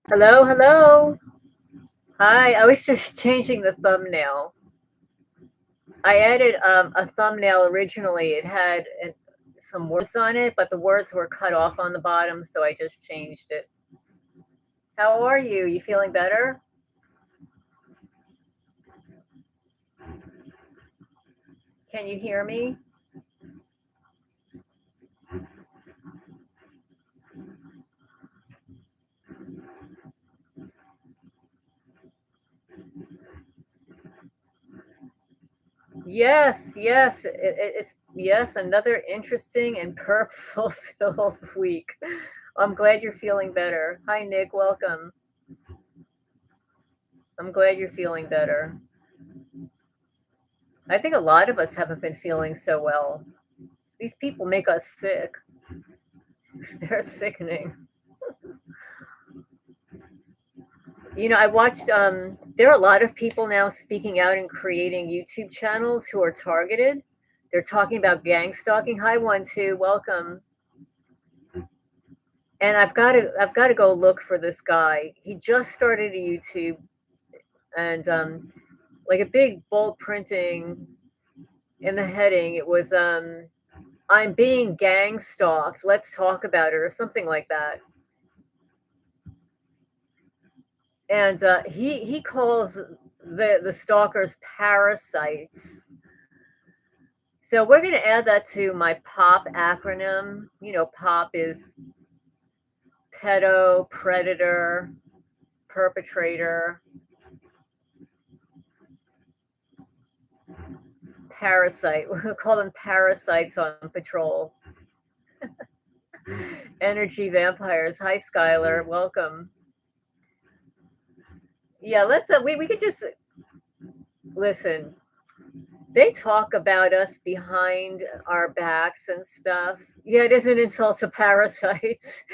Hello, hello. Hi, I was just changing the thumbnail. I added a thumbnail originally. It had some words on it, but the words were cut off on the bottom, so I just changed it. How are you? You feeling better? Can you hear me? Yes, yes. It's yes, another interesting and purpose-filled week. I'm glad you're feeling better. Hi, Nick. Welcome. I'm glad you're feeling better. I think a lot of us haven't been feeling so well. These people make us sick. They're sickening. I watched there are a lot of people now speaking out and creating YouTube channels who are targeted. They're talking about gang stalking. Hi, one two, welcome. And I've got to go look for this guy. He just started a YouTube and like a big bold printing in the heading. It was I'm being gang stalked. Let's talk about it or something like that. And he calls the stalkers parasites. So we're going to add that to my POP acronym. POP is pedo, predator, perpetrator, parasite. We're going to call them parasites on patrol. Energy vampires. Hi, Skylar. Welcome. Yeah, let's. We could just listen. They talk about us behind our backs and stuff. Yeah, it is an insult to parasites.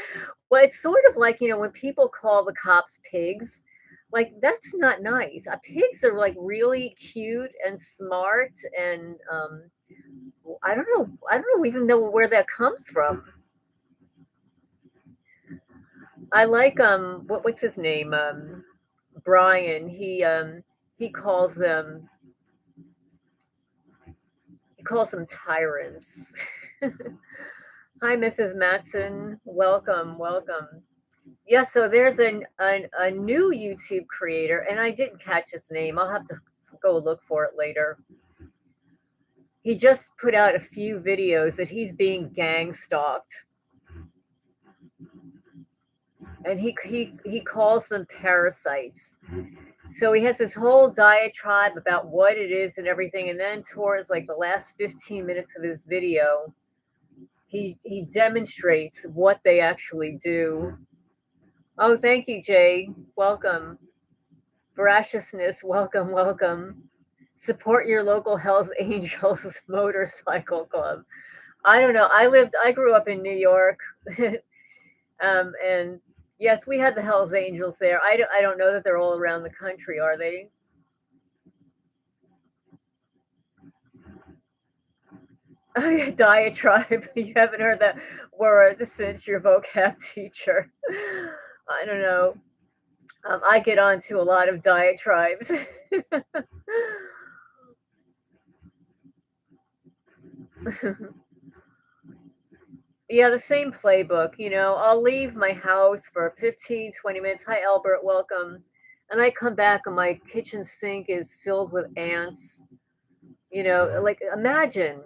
Well, it's sort of like, when people call the cops pigs, like that's not nice. Pigs are like really cute and smart and I don't even know where that comes from. I like what's his name? Brian. He calls them tyrants. Hi, Mrs. Matson. Welcome, welcome. Yeah, so there's a new YouTube creator, and I didn't catch his name. I'll have to go look for it later. He just put out a few videos that he's being gang stalked, and he calls them parasites. So he has this whole diatribe about what it is and everything, and then towards like the last 15 minutes of his video, he demonstrates what they actually do. Oh, thank you, Jay. Welcome. Voraciousness, welcome, welcome. Support your local Hells Angels motorcycle club. I don't know. I grew up in New York, and yes, we had the Hells Angels there. I don't know that they're all around the country, are they? Oh, yeah, diatribe. You haven't heard that word since your vocab teacher. I don't know. I get onto a lot of diatribes. Yeah, the same playbook. I'll leave my house for 15, 20 minutes. Hi, Albert, welcome. And I come back and my kitchen sink is filled with ants. Like imagine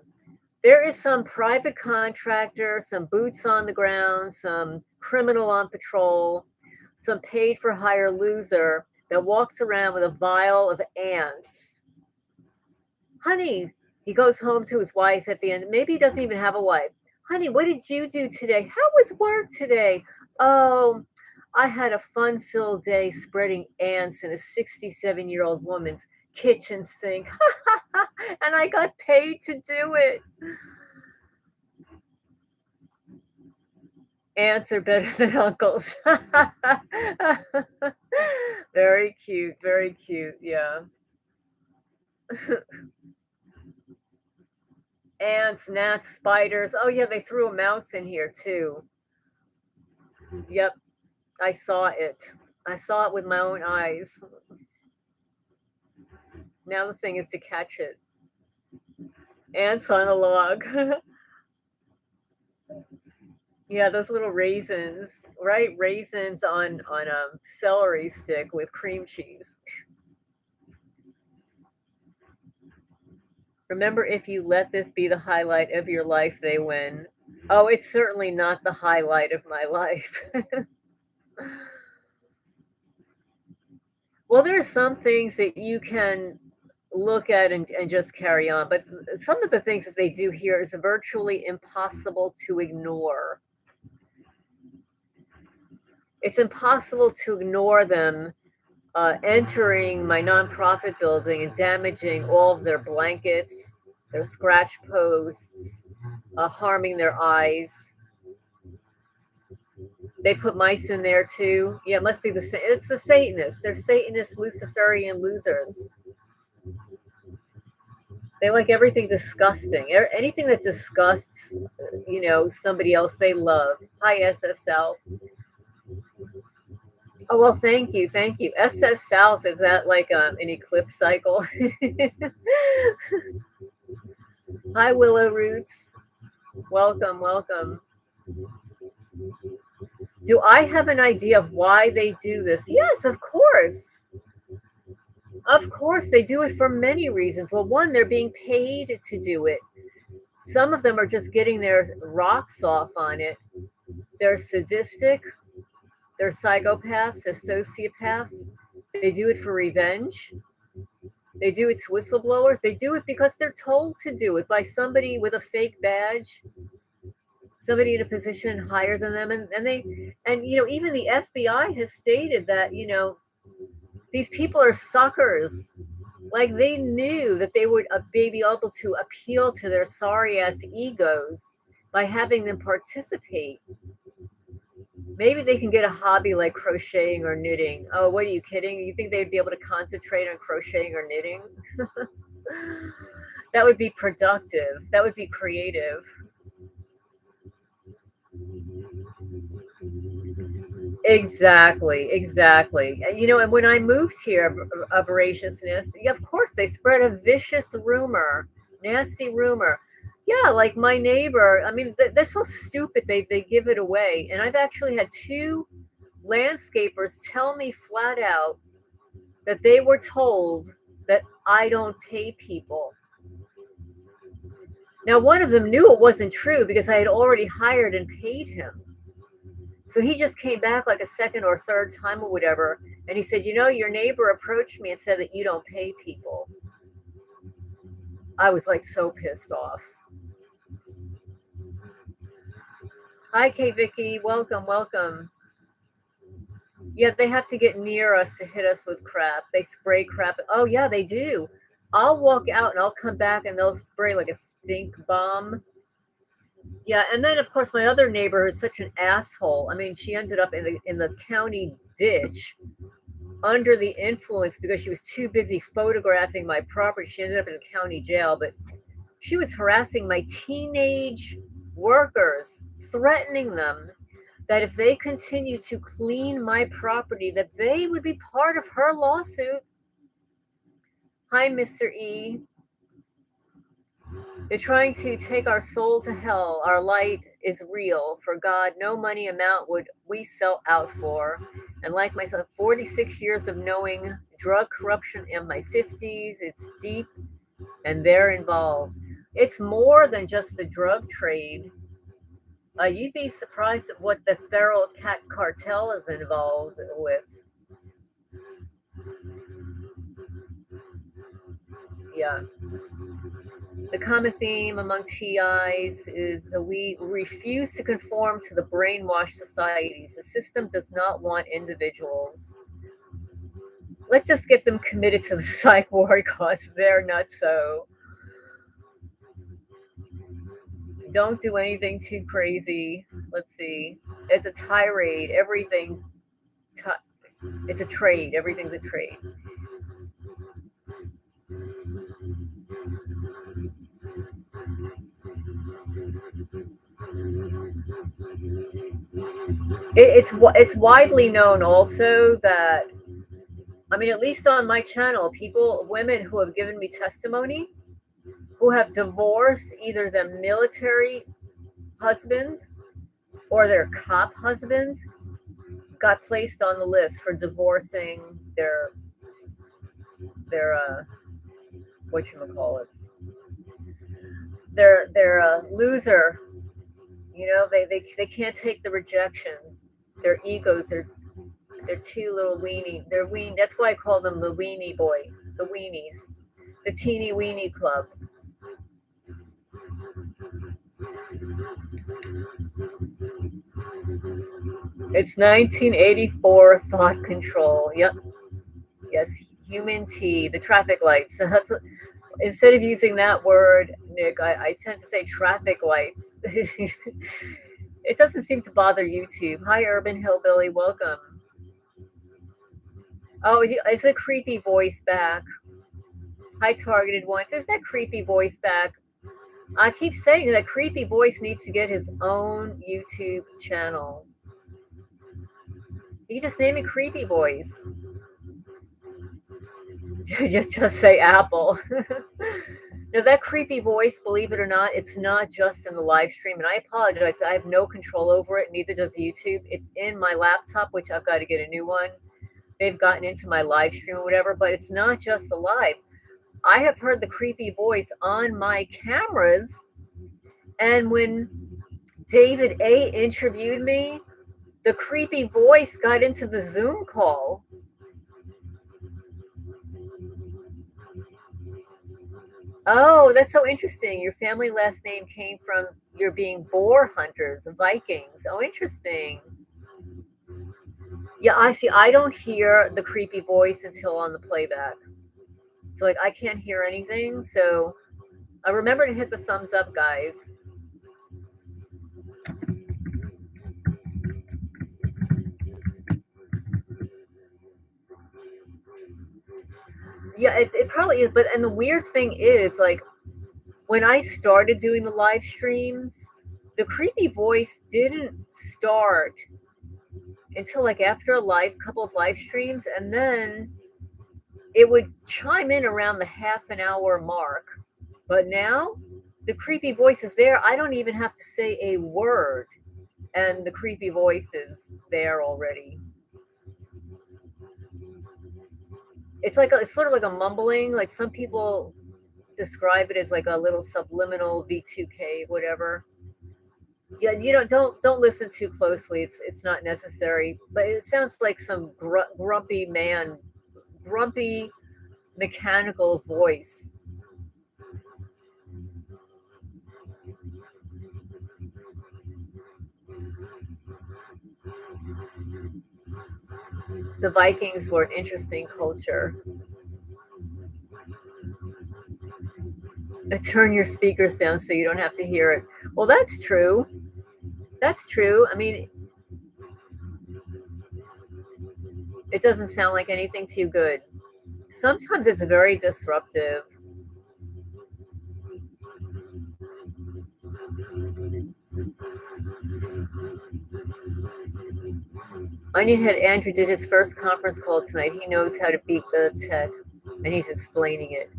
there is some private contractor, some boots on the ground, some criminal on patrol, some paid for hire loser that walks around with a vial of ants. Honey, he goes home to his wife at the end. Maybe he doesn't even have a wife. Honey, what did you do today? How was work today? Oh, I had a fun filled day spreading ants in a 67-year-old woman's kitchen sink. And I got paid to do it. Ants are better than uncles. Very cute, very cute. Yeah. Ants, gnats, spiders. Oh, yeah, they threw a mouse in here too. Yep, I saw it. I saw it with my own eyes. Now the thing is to catch it. Ants on a log. Yeah, those little raisins, right? Raisins on a celery stick with cream cheese. Remember, if you let this be the highlight of your life, they win. Oh, it's certainly not the highlight of my life. Well, there are some things that you can look at and just carry on, but some of the things that they do here is virtually impossible to ignore. It's impossible to ignore them entering my nonprofit building and damaging all of their blankets, their scratch posts, harming their eyes. They put mice in there too. Yeah, it must be the same. It's the Satanists. They're Satanist Luciferian losers. They like everything disgusting. Anything that disgusts, somebody else they love. Hi, SSL. Oh, well, thank you. Thank you. SS South, is that like an eclipse cycle? Hi, Willow Roots. Welcome, welcome. Do I have an idea of why they do this? Yes, of course. Of course, they do it for many reasons. Well, one, they're being paid to do it. Some of them are just getting their rocks off on it. They're sadistic, they're psychopaths, they're sociopaths. They do it for revenge. They do it to whistleblowers. They do it because they're told to do it by somebody with a fake badge, somebody in a position higher than them. And even the FBI has stated that, these people are suckers. Like they knew that they would be able to appeal to their sorry ass egos by having them participate. Maybe they can get a hobby like crocheting or knitting. Oh, what are you kidding? You think they'd be able to concentrate on crocheting or knitting? That would be productive. That would be creative. Exactly, exactly. And when I moved here, of voraciousness, yeah, of course, they spread a vicious rumor, nasty rumor. Yeah, like my neighbor. I mean, they're so stupid. They give it away. And I've actually had two landscapers tell me flat out that they were told that I don't pay people. Now, one of them knew it wasn't true because I had already hired and paid him. So he just came back like a second or third time or whatever. And he said, your neighbor approached me and said that you don't pay people. I was like so pissed off. Hi, K Vicky. Welcome, welcome. Yeah, they have to get near us to hit us with crap. They spray crap. Oh, yeah, they do. I'll walk out and I'll come back and they'll spray like a stink bomb. Yeah, and then of course my other neighbor is such an asshole. I mean, she ended up in the county ditch under the influence because she was too busy photographing my property. She ended up in the county jail, but she was harassing my teenage workers, threatening them that if they continue to clean my property, that they would be part of her lawsuit. Hi, Mr. E. They're trying to take our soul to hell. Our light is real. For God, no money amount would we sell out for. And like myself, 46 years of knowing drug corruption in my 50s, it's deep and they're involved. It's more than just the drug trade. You'd be surprised at what the feral cat cartel is involved with. Yeah. The common theme among TIs is we refuse to conform to the brainwashed societies. The system does not want individuals. Let's just get them committed to the psych ward because they're not so. Don't do anything too crazy. Let's see. It's a tirade. It's a trade. Everything's a trade. It's widely known also that, I mean, at least on my channel, women who have given me testimony, who have divorced either their military husband or their cop husband, got placed on the list for divorcing their whatchamacallits, their loser. You know, they can't take the rejection. Their egos are they're too little weenie. They're weenie. That's why I call them the weenie boy, the weenies, the teeny weenie club. It's 1984 thought control. Yep. Yes. Human T, the traffic lights. So that's, instead of using that word, Nick, I tend to say traffic lights. It doesn't seem to bother YouTube. Hi, Urban Hillbilly. Welcome. Oh, is a creepy voice back? Hi, Targeted Ones. Is that creepy voice back? I keep saying that creepy voice needs to get his own YouTube channel. You just name it creepy voice. just say Apple. Now that creepy voice, believe it or not, it's not just in the live stream, and I apologize. I have no control over it. Neither does YouTube. It's in my laptop, which I've got to get a new one. They've gotten into my live stream or whatever, but it's not just the live. I have heard the creepy voice on my cameras, and when David A interviewed me, the creepy voice got into the Zoom call. Oh, that's so interesting. Your family last name came from your being boar hunters, Vikings. Oh, interesting. Yeah, I see. I don't hear the creepy voice until on the playback. So, like, I can't hear anything. So, remember to hit the thumbs up, guys. Yeah, it probably is. But, and the weird thing is, like, when I started doing the live streams, the creepy voice didn't start until like after a couple of live streams, and then it would chime in around the half an hour mark. But now the creepy voice is there. I don't even have to say a word, and the creepy voice is there already. It's sort of like a mumbling. Like some people describe it as like a little subliminal V2K, whatever. Yeah, don't listen too closely. It's not necessary. But it sounds like some grumpy man, grumpy mechanical voice. The Vikings were an interesting culture. Turn your speakers down so you don't have to hear it. Well, that's true. That's true. I mean, it doesn't sound like anything too good. Sometimes it's very disruptive. Onionhead Andrew did his first conference call tonight. He knows how to beat the tech, and he's explaining it.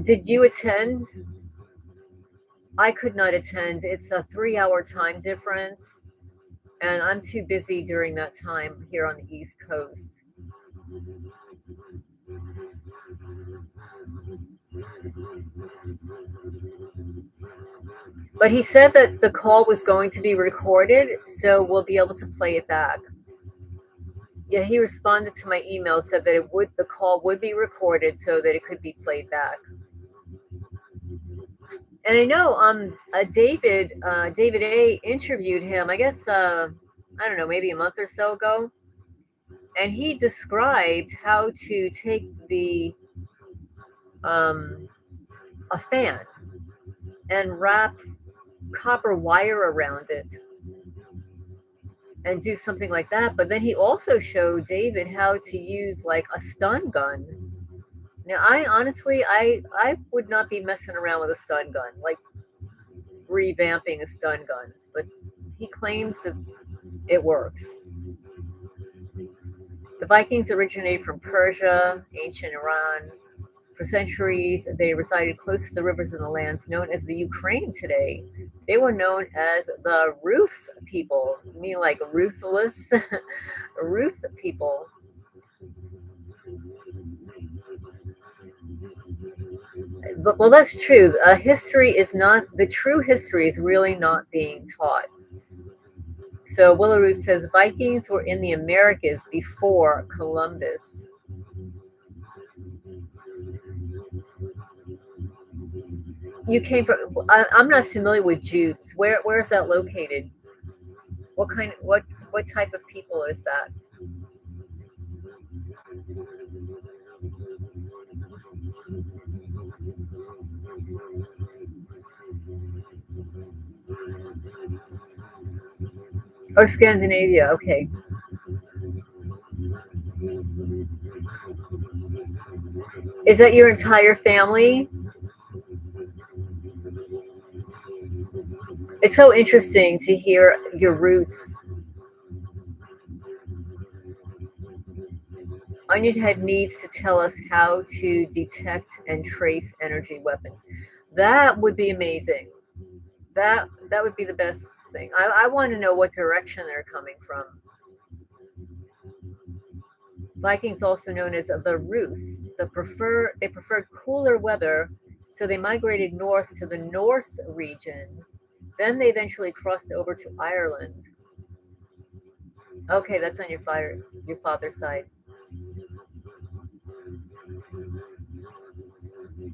Did you attend? I could not attend. It's a 3-hour time difference, and I'm too busy during that time here on the East Coast. But he said that the call was going to be recorded, so we'll be able to play it back. Yeah, he responded to my email, said that the call would be recorded so that it could be played back. And I know David A interviewed him, I guess I don't know, maybe a month or so ago, and he described how to take a fan and wrap copper wire around it and do something like that. But then he also showed David how to use like a stun gun. Now, I would not be messing around with a stun gun, like revamping a stun gun. But he claims that It works. The Vikings originated from Persia, ancient Iran. For centuries, they resided close to the rivers and the lands known as the Ukraine today. They were known as the Ruth people, meaning like ruthless Ruth people. But well, that's true. History is not the true history is really not being taught. So Willaroo says Vikings were in the Americas before Columbus. You came from. I'm not familiar with Jutes. Where is that located? What type of people is that? Oh, Scandinavia. Okay. Is that your entire family? It's so interesting to hear your roots. Onion Head needs to tell us how to detect and trace energy weapons. That would be amazing. That would be the best thing. I want to know what direction they're coming from. Vikings, also known as the Ruth, they preferred cooler weather, so they migrated north to the Norse region. Then they eventually crossed over to Ireland. Okay, that's on your father's side.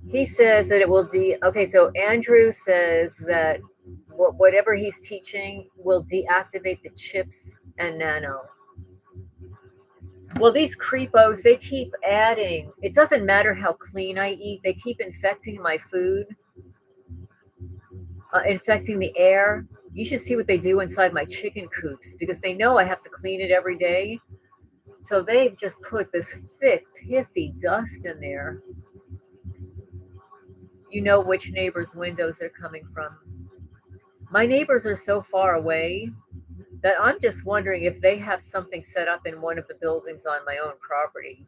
He says that it will okay, so Andrew says that whatever he's teaching will deactivate the chips and nano. Well, these creepos, they keep adding. It doesn't matter how clean I eat, they keep infecting my food, infecting the air. You should see what they do inside my chicken coops because they know I have to clean it every day. So they've just put this thick, pithy dust in there. You know which neighbor's windows they're coming from. My neighbors are so far away that I'm just wondering if they have something set up in one of the buildings on my own property.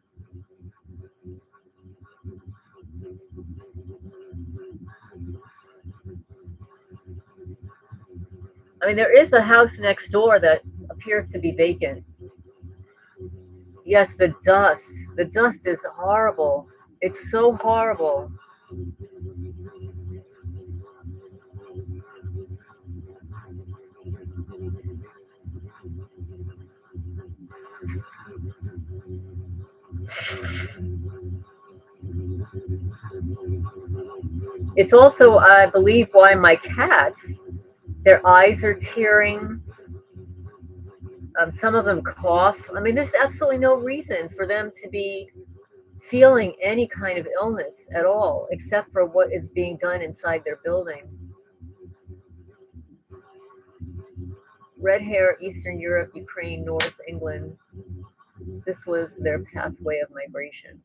I mean, there is a house next door that appears to be vacant. Yes, the dust. The dust is horrible. It's so horrible. It's also, I believe, why my cats, their eyes are tearing. Some of them cough. I mean, there's absolutely no reason for them to be feeling any kind of illness at all, except for what is being done inside their building. Red hair, Eastern Europe, Ukraine, North England. This was their pathway of migration.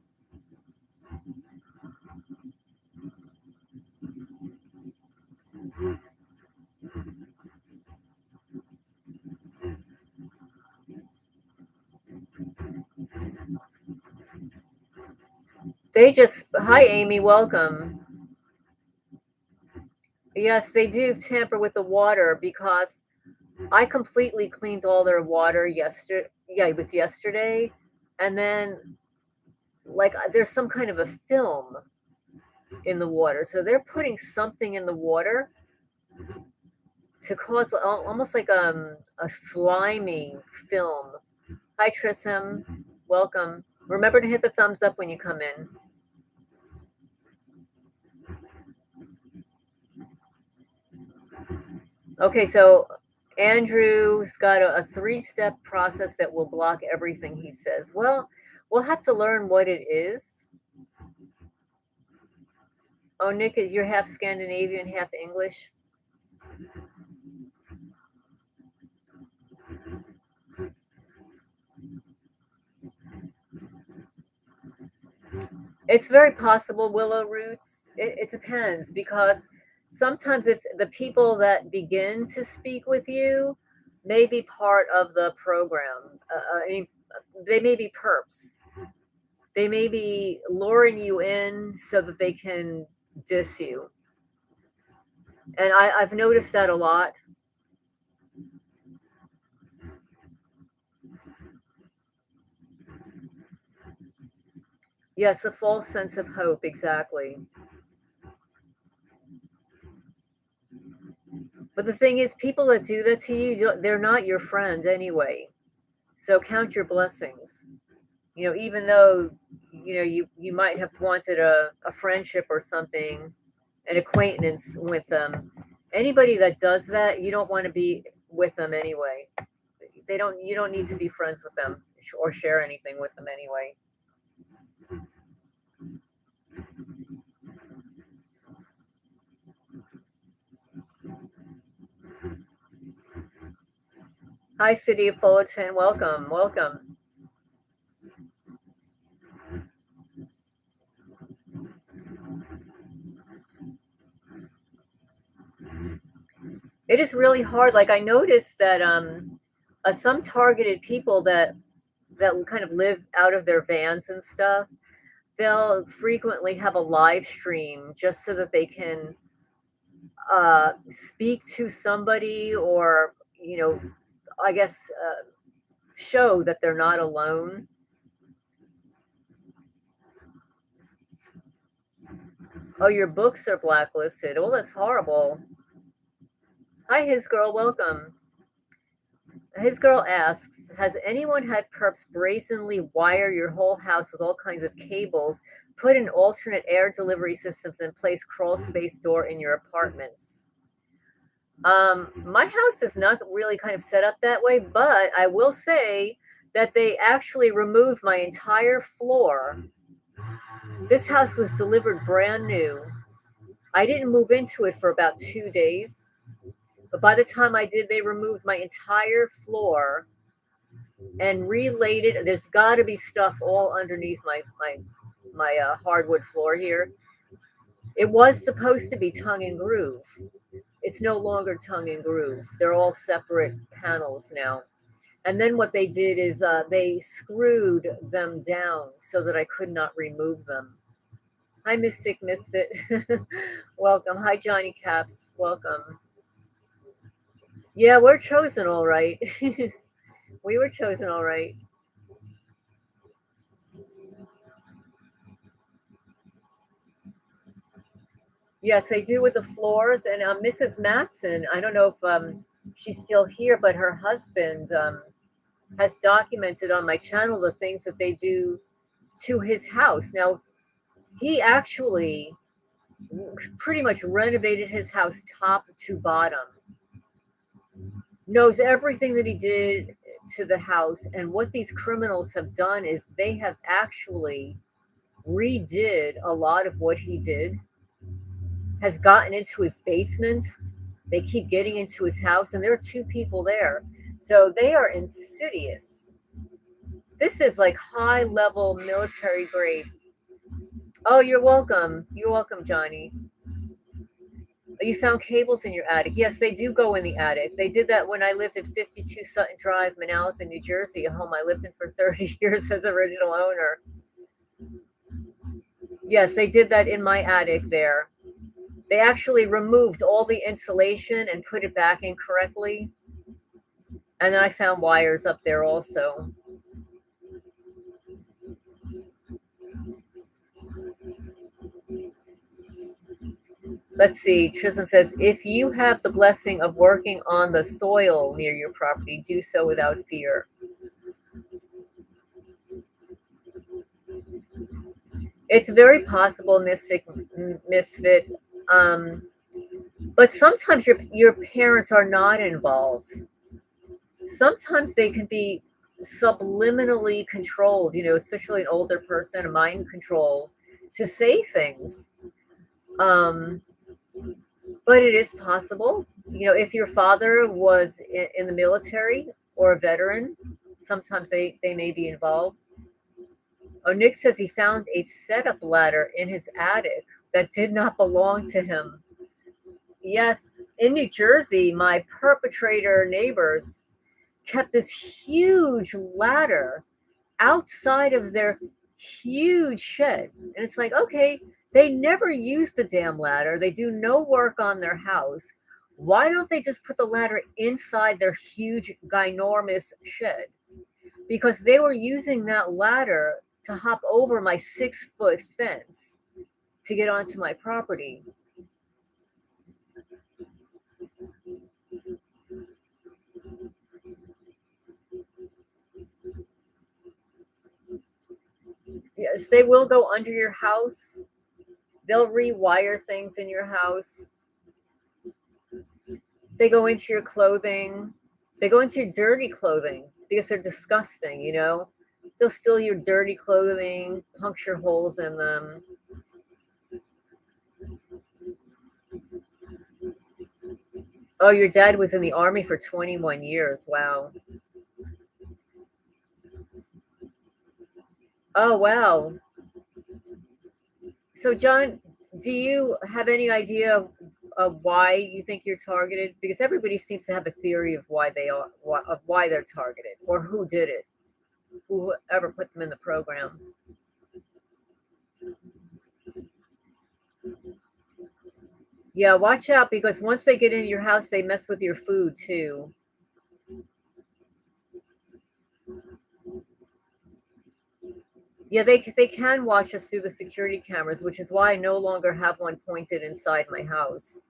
Hi Amy, welcome. Yes, they do tamper with the water because I completely cleaned all their water yesterday. Yeah, it was yesterday. And then, like, there's some kind of a film in the water. So they're putting something in the water to cause almost like a slimy film. Hi, Trissom. Welcome. Remember to hit the thumbs up when you come in. Okay, so Andrew's got a three-step process that will block everything he says. Well, we'll have to learn what it is. Oh, Nick, you're half Scandinavian, half English. It's very possible, Willow Roots. It depends because sometimes if the people that begin to speak with you may be part of the program. I mean, they may be perps. They may be luring you in so that they can diss you. And I've noticed that a lot. Yes, a false sense of hope, exactly. But the thing is, people that do that to you, they're not your friend anyway. So count your blessings. Even though, you might have wanted a friendship or something, an acquaintance with them. Anybody that does that, you don't want to be with them anyway. You don't need to be friends with them or share anything with them anyway. Hi, City of Fullerton. Welcome, welcome. It is really hard. Like I noticed that some targeted people that kind of live out of their vans and stuff, they'll frequently have a live stream just so that they can speak to somebody, or I guess show that they're not alone. Oh, your books are blacklisted. Oh, that's horrible. Hi, his girl. Welcome. His girl asks, has anyone had perps brazenly wire your whole house with all kinds of cables, put in alternate air delivery systems, and place crawl space door in your apartments? My house is not really kind of set up that way, but I will say that they actually removed my entire floor. This house was delivered brand new. I didn't move into it for about 2 days, but by the time I did, they removed my entire floor and relaid it. There's got to be stuff all underneath my hardwood floor here. It was supposed to be tongue and groove. It's no longer tongue and groove. They're all separate panels now. And then what they did is they screwed them down so that I could not remove them. Hi, Mystic Misfit. Welcome. Hi, Johnny Caps. Welcome. Yeah, we're chosen all right. We were chosen all right. Yes, they do with the floors. And Mrs. Matson, I don't know if she's still here, but her husband has documented on my channel the things that they do to his house. Now, he actually pretty much renovated his house top to bottom, knows everything that he did to the house. And what these criminals have done is they have actually redid a lot of what he did, has gotten into his basement. They keep getting into his house, and there are two people there. So they are insidious. This is like high level military grade. Oh, you're welcome. You're welcome, Johnny. You found cables in your attic. Yes, they do go in the attic. They did that when I lived at 52 Sutton Drive, Manalapan, New Jersey, a home I lived in for 30 years as original owner. Yes, they did that in my attic there. They actually removed all the insulation and put it back in correctly. And then I found wires up there also. Let's see. Trism says, if you have the blessing of working on the soil near your property, do so without fear. It's very possible, Mystic Misfit. But sometimes your parents are not involved. Sometimes they can be subliminally controlled, especially an older person, a mind control, to say things. Um, but it is possible. If your father was in the military or a veteran, sometimes they may be involved. Oh, Nick says he found a setup ladder in his attic that did not belong to him. Yes, in New Jersey, my perpetrator neighbors, kept this huge ladder outside of their huge shed. And it's like, okay, they never use the damn ladder. They do no work on their house. Why don't they just put the ladder inside their huge, ginormous shed? Because they were using that ladder to hop over my 6-foot fence to get onto my property. Yes, they will go under your house. They'll rewire things in your house. They go into your clothing. They go into your dirty clothing because they're disgusting, you know? They'll steal your dirty clothing, puncture holes in them. Oh, your dad was in the army for 21 years. Wow. Oh, wow. So, John, do you have any idea of why you think you're targeted? Because everybody seems to have a theory of why they are, of why they're targeted, or who did it, whoever put them in the program. Yeah, watch out because once they get in your house, they mess with your food too. Yeah, they can watch us through the security cameras, which is why I no longer have one pointed inside my house.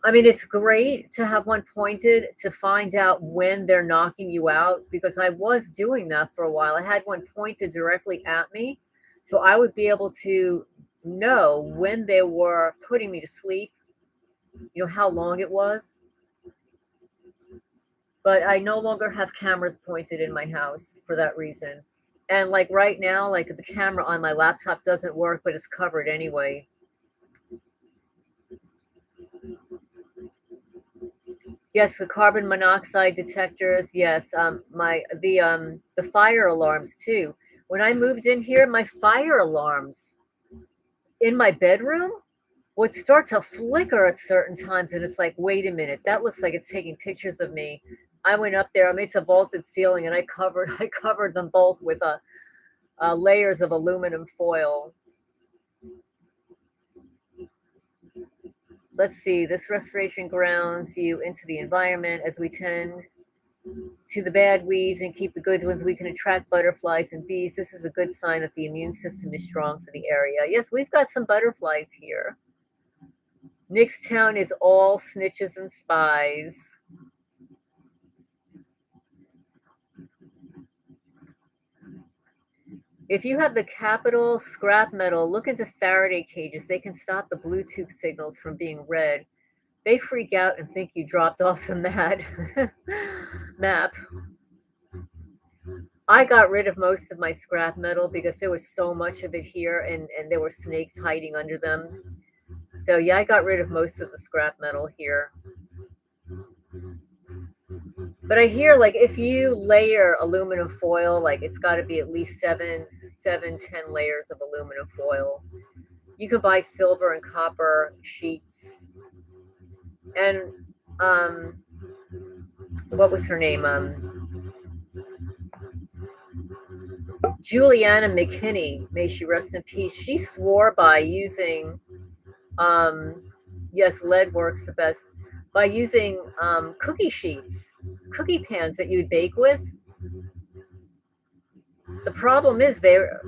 I mean, it's great to have one pointed to find out when they're knocking you out because I was doing that for a while. I had one pointed directly at me, so I would be able to know when they were putting me to sleep, you know, how long it was. But I no longer have cameras pointed in my house for that reason. And like right now, like the camera on my laptop doesn't work, but it's covered anyway. Yes, the carbon monoxide detectors. Yes, the fire alarms too. When I moved in here, my fire alarms in my bedroom would start to flicker at certain times, and it's like, wait a minute, that looks like it's taking pictures of me. I went up there. I made a vaulted ceiling, and I covered I covered them both with layers of aluminum foil. Let's see. This restoration grounds you into the environment as we tend to the bad weeds and keep the good ones. We can attract butterflies and bees. This is a good sign that the immune system is strong for the area. Yes, we've got some butterflies here. Nixtown is all snitches and spies. If you have the capital scrap metal, look into Faraday cages. They can stop the Bluetooth signals from being read. They freak out and think you dropped off the map. I got rid of most of my scrap metal because there was so much of it here and there were snakes hiding under them. So yeah, I got rid of most of the scrap metal here. But I hear like if you layer aluminum foil, like it's got to be at least 10 layers of aluminum foil. You can buy silver and copper sheets. And um, what was her name? Juliana McKinney, may she rest in peace. She swore by using, um, yes, lead works the best, by using cookie sheets, cookie pans that you'd bake with. The problem is they're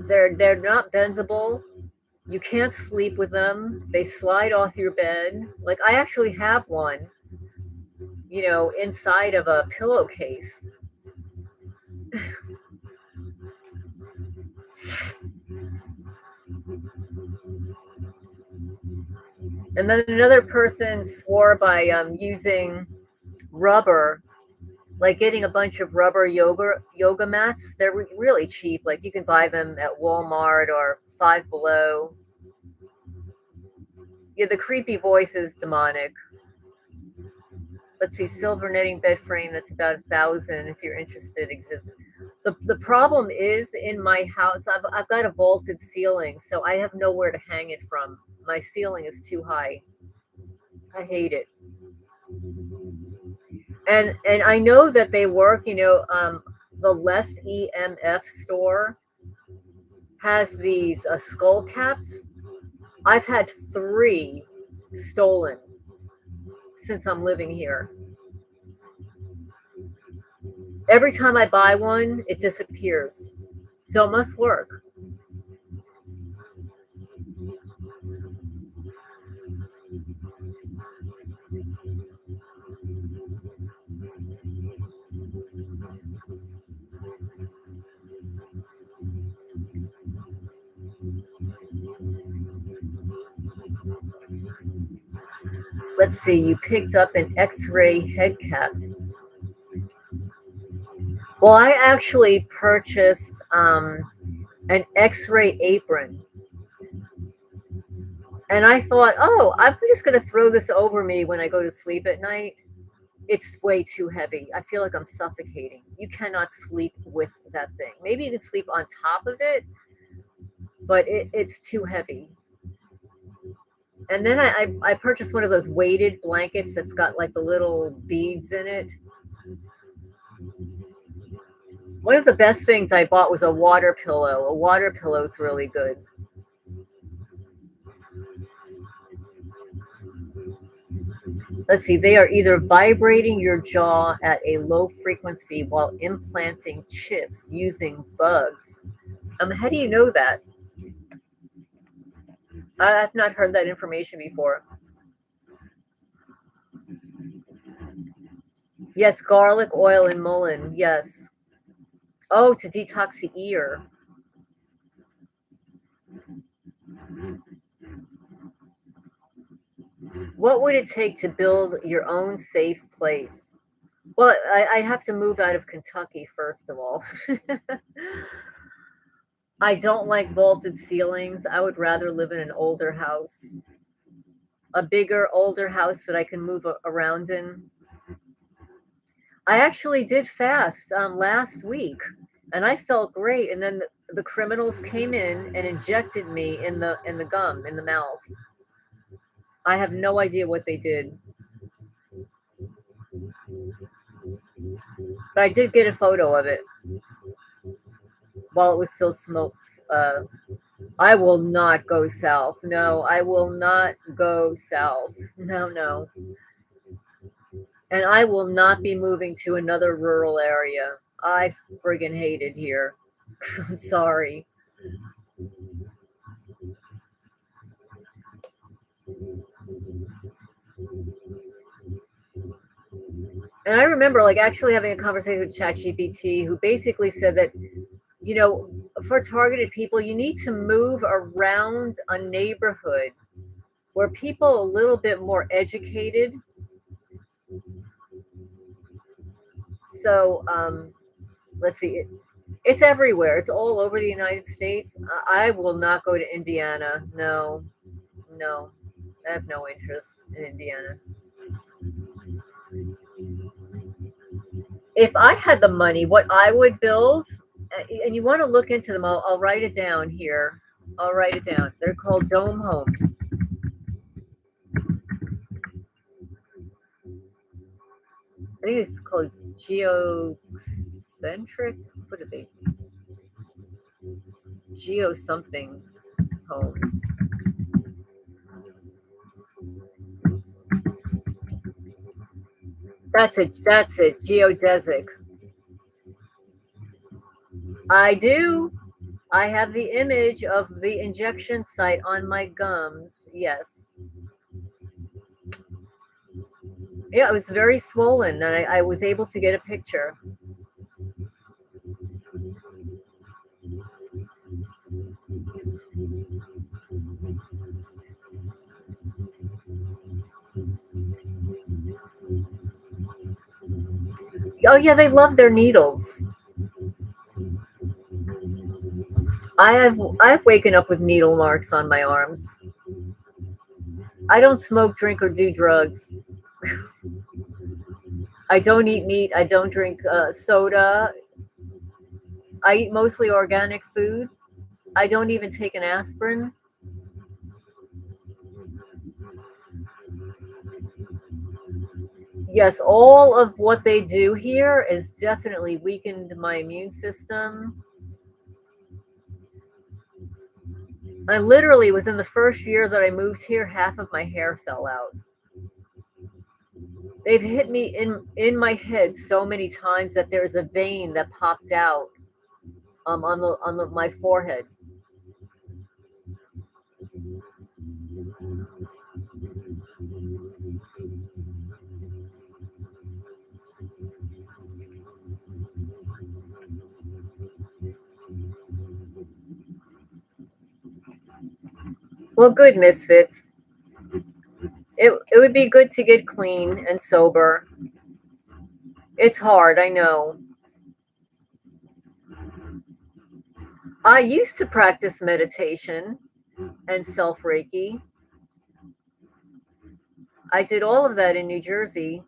not bendable. You can't sleep with them. They slide off your bed. Like I actually have one, you know, inside of a pillowcase. And then another person swore by using rubber, like getting a bunch of rubber yoga mats. They're really cheap. Like you can buy them at Walmart or Five Below. Yeah, the creepy voice is demonic. Let's see, silver netting bed frame. That's about 1,000 if you're interested. Exists. The problem is in my house. I've got a vaulted ceiling, so I have nowhere to hang it from. My ceiling is too high. I hate it. And I know that they work. The Less EMF store has these skull caps. I've had three stolen since I'm living here. Every time I buy one, it disappears. So it must work. Let's see, you picked up an X-ray head cap. Well, I actually purchased an X-ray apron, and I thought, oh, I'm just gonna throw this over me when I go to sleep at night. It's way too heavy. I feel like I'm suffocating. You cannot sleep with that thing. Maybe you can sleep on top of it, but it's too heavy. And then I purchased one of those weighted blankets that's got like the little beads in it. One of the best things I bought was a water pillow. A water pillow is really good. Let's see, they are either vibrating your jaw at a low frequency while implanting chips using bugs. How do you know that? I've not heard that information before. Yes, garlic oil and mullein. Yes. Oh, to detox the ear. What would it take to build your own safe place? Well, I have to move out of Kentucky, first of all. I don't like vaulted ceilings. I would rather live in an older house, a bigger, older house that I can move around in. I actually did fast last week, and I felt great. And then the criminals came in and injected me in the gum in the mouth. I have no idea what they did, but I did get a photo of it while it was still smoked. I will not go south. No, I will not go south. No, no. And I will not be moving to another rural area. I friggin' hate it here. I'm sorry. And I remember like actually having a conversation with ChatGPT who basically said that, you know, for targeted people, you need to move around a neighborhood where people are a little bit more educated. So let's see, it's everywhere. It's all over the United States. I will not go to Indiana. No, no, I have no interest in Indiana. If I had the money, what I would build, and you want to look into them, I'll write it down here. I'll write it down. They're called dome homes. I think it's called geocentric. What are they? Geo something homes. That's it. That's it. Geodesic. I do. I have the image of the injection site on my gums. Yes. Yeah, it was very swollen, and I was able to get a picture. Oh yeah, they love their needles. I've waken up with needle marks on my arms. I don't smoke, drink, or do drugs. I don't eat meat. I don't drink soda. I eat mostly organic food. I don't even take an aspirin. Yes, all of what they do here is definitely weakened my immune system. I literally, within the first year that I moved here, half of my hair fell out. They've hit me in my head so many times that there's a vein that popped out on my forehead. Well, good misfits. It would be good to get clean and sober. It's hard, I know. I used to practice meditation and self Reiki. I did all of that in New Jersey.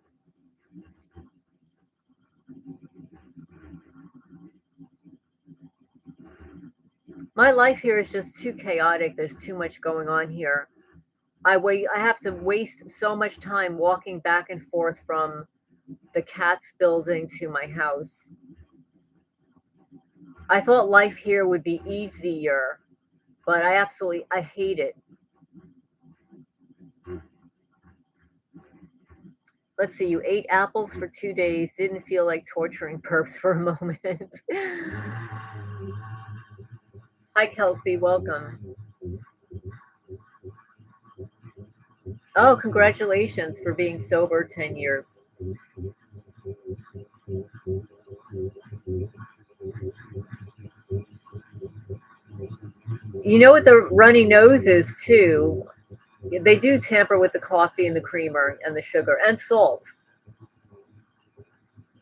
My life here is just too chaotic. There's too much going on here. I have to waste so much time walking back and forth from the Cats building to my house. I thought life here would be easier, but I hate it. Let's see, you ate apples for 2 days, didn't feel like torturing perps for a moment. Hi, Kelsey, welcome. Oh, congratulations for being sober 10 years. You know what the runny nose is, too? They do tamper with the coffee and the creamer and the sugar and salt.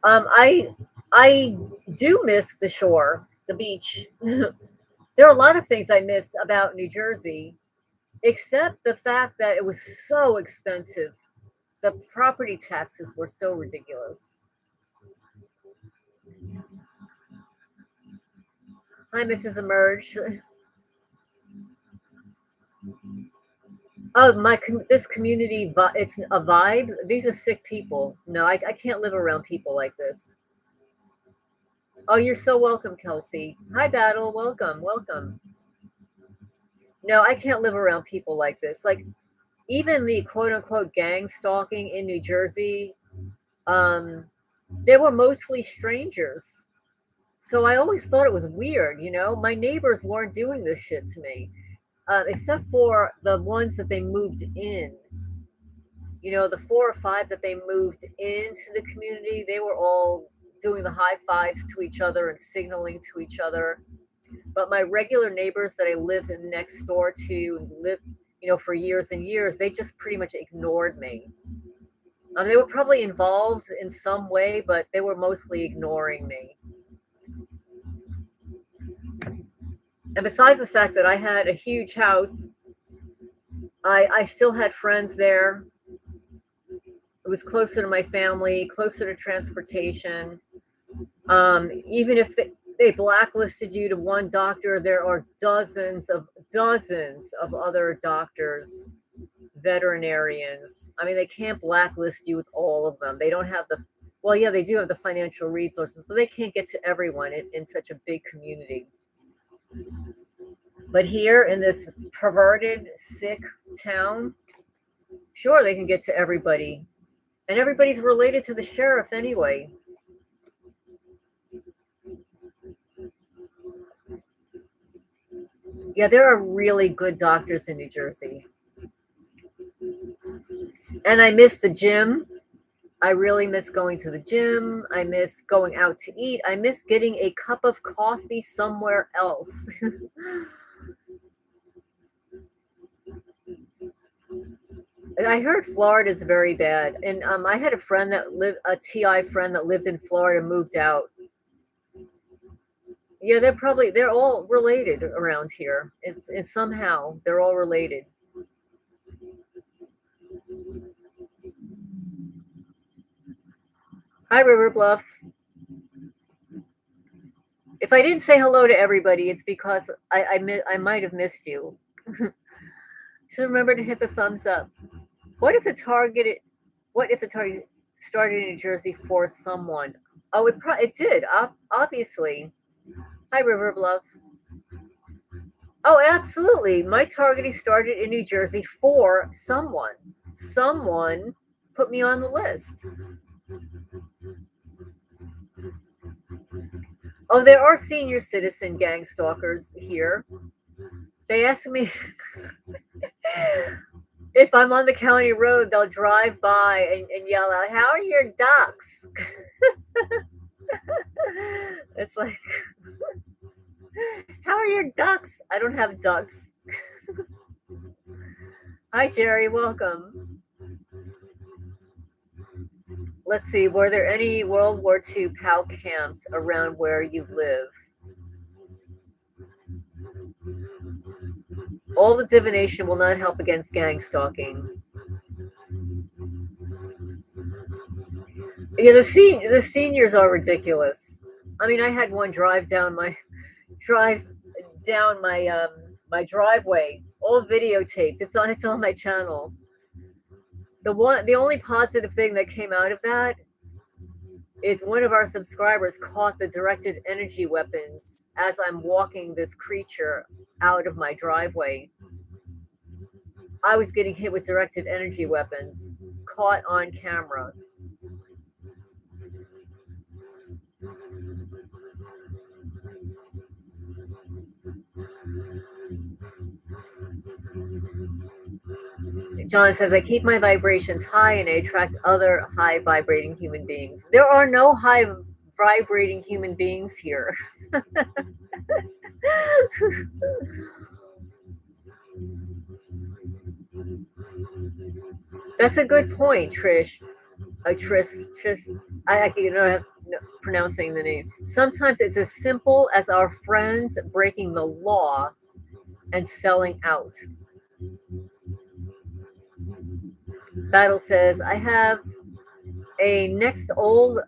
Um, I I do miss the shore, the beach. There are a lot of things I miss about New Jersey, except the fact that it was so expensive. The property taxes were so ridiculous. Hi, Mrs. Emerge. Oh, this community, it's a vibe. These are sick people. No, I can't live around people like this. Oh, you're so welcome, Kelsey. Hi, Battle. Welcome, welcome. No, I can't live around people like this. Like, even the quote unquote gang stalking in New Jersey, um, they were mostly strangers. So I always thought it was weird, you know? My neighbors weren't doing this shit to me, except for the ones that they moved in. You know, the 4 or 5 that they moved into the community, they were all doing the high fives to each other and signaling to each other. But my regular neighbors that I lived next door to and lived, for years and years, they just pretty much ignored me. They were probably involved in some way, but they were mostly ignoring me. And besides the fact that I had a huge house, I still had friends there. It was closer to my family, closer to transportation. Even if they blacklisted you to one doctor, there are dozens of other doctors, veterinarians. I mean, they can't blacklist you with all of them. They don't have the, well, yeah, they do have the financial resources, but they can't get to everyone in such a big community. But here in this perverted, sick town, sure, they can get to everybody. And everybody's related to the sheriff anyway. Yeah, there are really good doctors in New Jersey. And I miss the gym. I really miss going to the gym. I miss going out to eat. I miss getting a cup of coffee somewhere else. I heard Florida is very bad, and I had a TI friend that lived in Florida, moved out. Yeah, they're all related around here. It's somehow they're all related. Hi, River Bluff. If I didn't say hello to everybody, it's because I might have missed you. So remember to hit the thumbs up. What if the target? What if the target? started in New Jersey for someone. Oh, it did, obviously. Hi, River Bluff. Oh, absolutely. My targeting started in New Jersey for someone. Someone put me on the list. Oh, there are senior citizen gang stalkers here. They ask me if I'm on the county road, they'll drive by and yell out, "How are your ducks?" It's like, "How are your ducks?" I don't have ducks. Hi, Jerry. Welcome. Let's see. Were there any World War II POW camps around where you live? All the divination will not help against gang stalking. Yeah, the seniors are ridiculous. I mean, I had one drive down my driveway, all videotaped. It's on my channel. The only positive thing that came out of that is one of our subscribers caught the directed energy weapons as I'm walking this creature out of my driveway. I was getting hit with directed energy weapons, caught on camera. John says, I keep my vibrations high and I attract other high vibrating human beings. There are no high vibrating human beings here. That's a good point, Trish. Trish, I can pronouncing the name. Sometimes it's as simple as our friends breaking the law and selling out. Battle says, I have a next old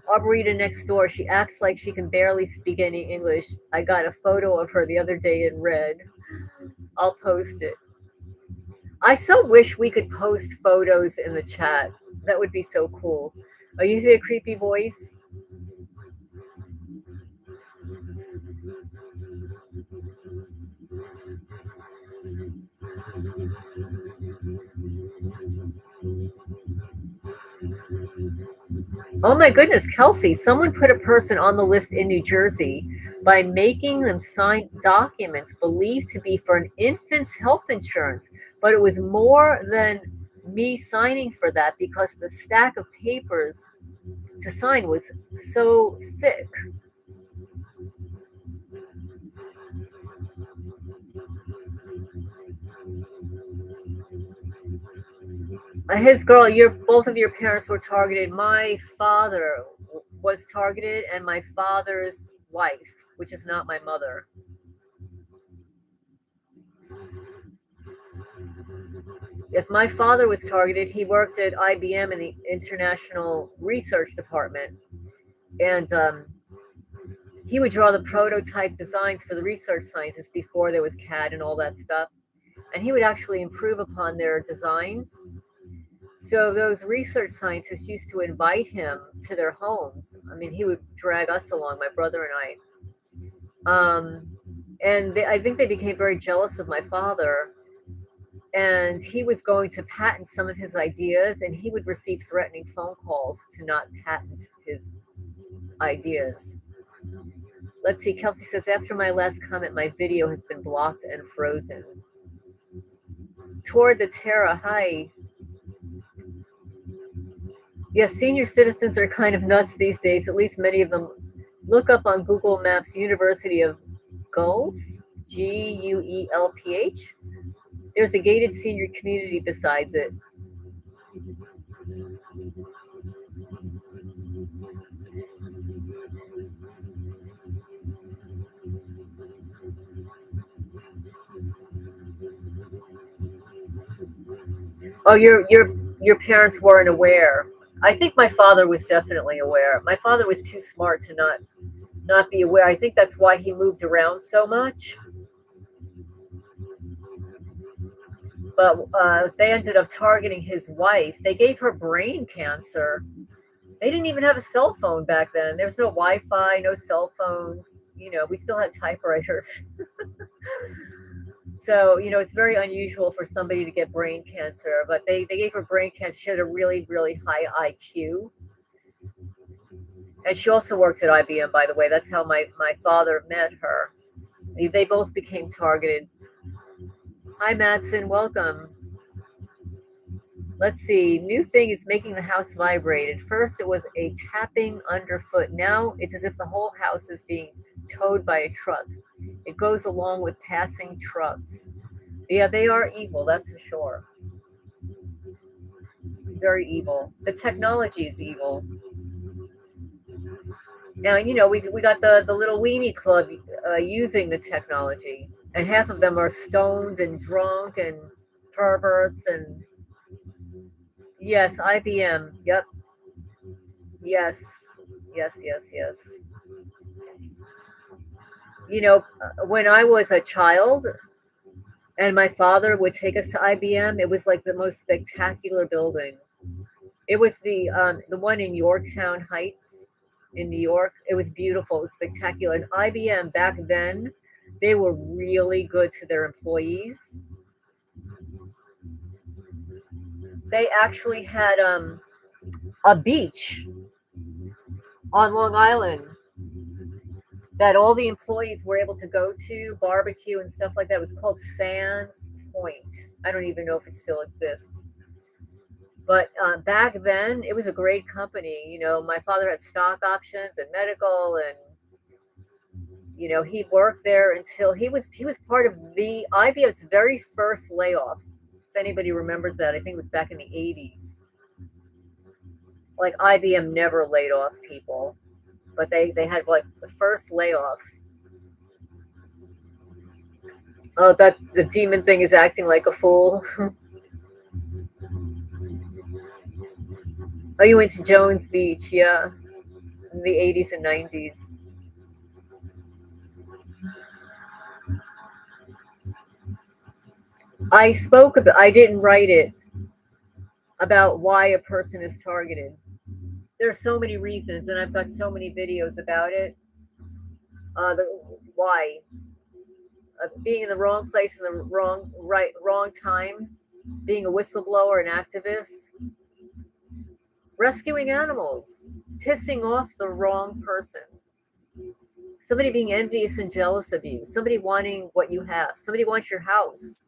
Arboreta next door. She acts like she can barely speak any English. I got a photo of her the other day in red. I'll post it. I so wish we could post photos in the chat. That would be so cool. Are you hear a creepy voice? Oh my goodness, Kelsey, someone put a person on the list in New Jersey by making them sign documents believed to be for an infant's health insurance, but it was more than me signing for that because the stack of papers to sign was so thick. His girl, both of your parents were targeted. My father was targeted, and my father's wife, which is not my mother. Yes, my father was targeted. He worked at IBM in the International Research Department, and he would draw the prototype designs for the research scientists before there was CAD and all that stuff, and he would actually improve upon their designs. So those research scientists used to invite him to their homes. I mean, he would drag us along, my brother and I. I think they became very jealous of my father, and he was going to patent some of his ideas, and he would receive threatening phone calls to not patent his ideas. Let's see, Kelsey says, after my last comment, my video has been blocked and frozen. Toward the Terra, hi. Yes, senior citizens are kind of nuts these days, at least many of them. Look up on Google Maps, University of Guelph, Guelph. There's a gated senior community besides it. Oh, your parents weren't aware. I think my father was definitely aware. My father was too smart to not be aware. I think that's why he moved around so much. But they ended up targeting his wife. They gave her brain cancer. They didn't even have a cell phone back then. There was no Wi-Fi, no cell phones. We still had typewriters. So, it's very unusual for somebody to get brain cancer, but they gave her brain cancer. She had a really, really high IQ. And she also worked at IBM, by the way. That's how my father met her. They both became targeted. Hi, Madsen. Welcome. Let's see. New thing is making the house vibrate. At first, it was a tapping underfoot. Now, it's as if the whole house is being towed by a truck. It goes along with passing trucks. Yeah, they are evil, that's for sure. Very evil. The technology is evil. Now, we got the little weenie club using the technology, and half of them are stoned and drunk and perverts and yes, IBM. Yep. Yes. Yes, yes, yes. When I was a child and my father would take us to IBM, it was like the most spectacular building. It was the one in Yorktown Heights in New York. It was beautiful. It was spectacular. And IBM back then, they were really good to their employees. They actually had a beach on Long Island that all the employees were able to go to, barbecue and stuff like that. It was called Sands Point. I don't even know if it still exists. But back then, it was a great company. My father had stock options and medical, and he worked there until he was part of the IBM's very first layoff. If anybody remembers that, I think it was back in the 80s. Like IBM never laid off people, but they had like the first layoff. Oh, that the demon thing is acting like a fool. Oh, you went to Jones Beach, yeah, in the 80s and 90s. I spoke about, I didn't write it, about why a person is targeted. There are so many reasons, and I've got so many videos about it. The why being in the wrong place in the wrong time, being a whistleblower, an activist, rescuing animals, pissing off the wrong person, somebody being envious and jealous of you, somebody wanting what you have, somebody wants your house.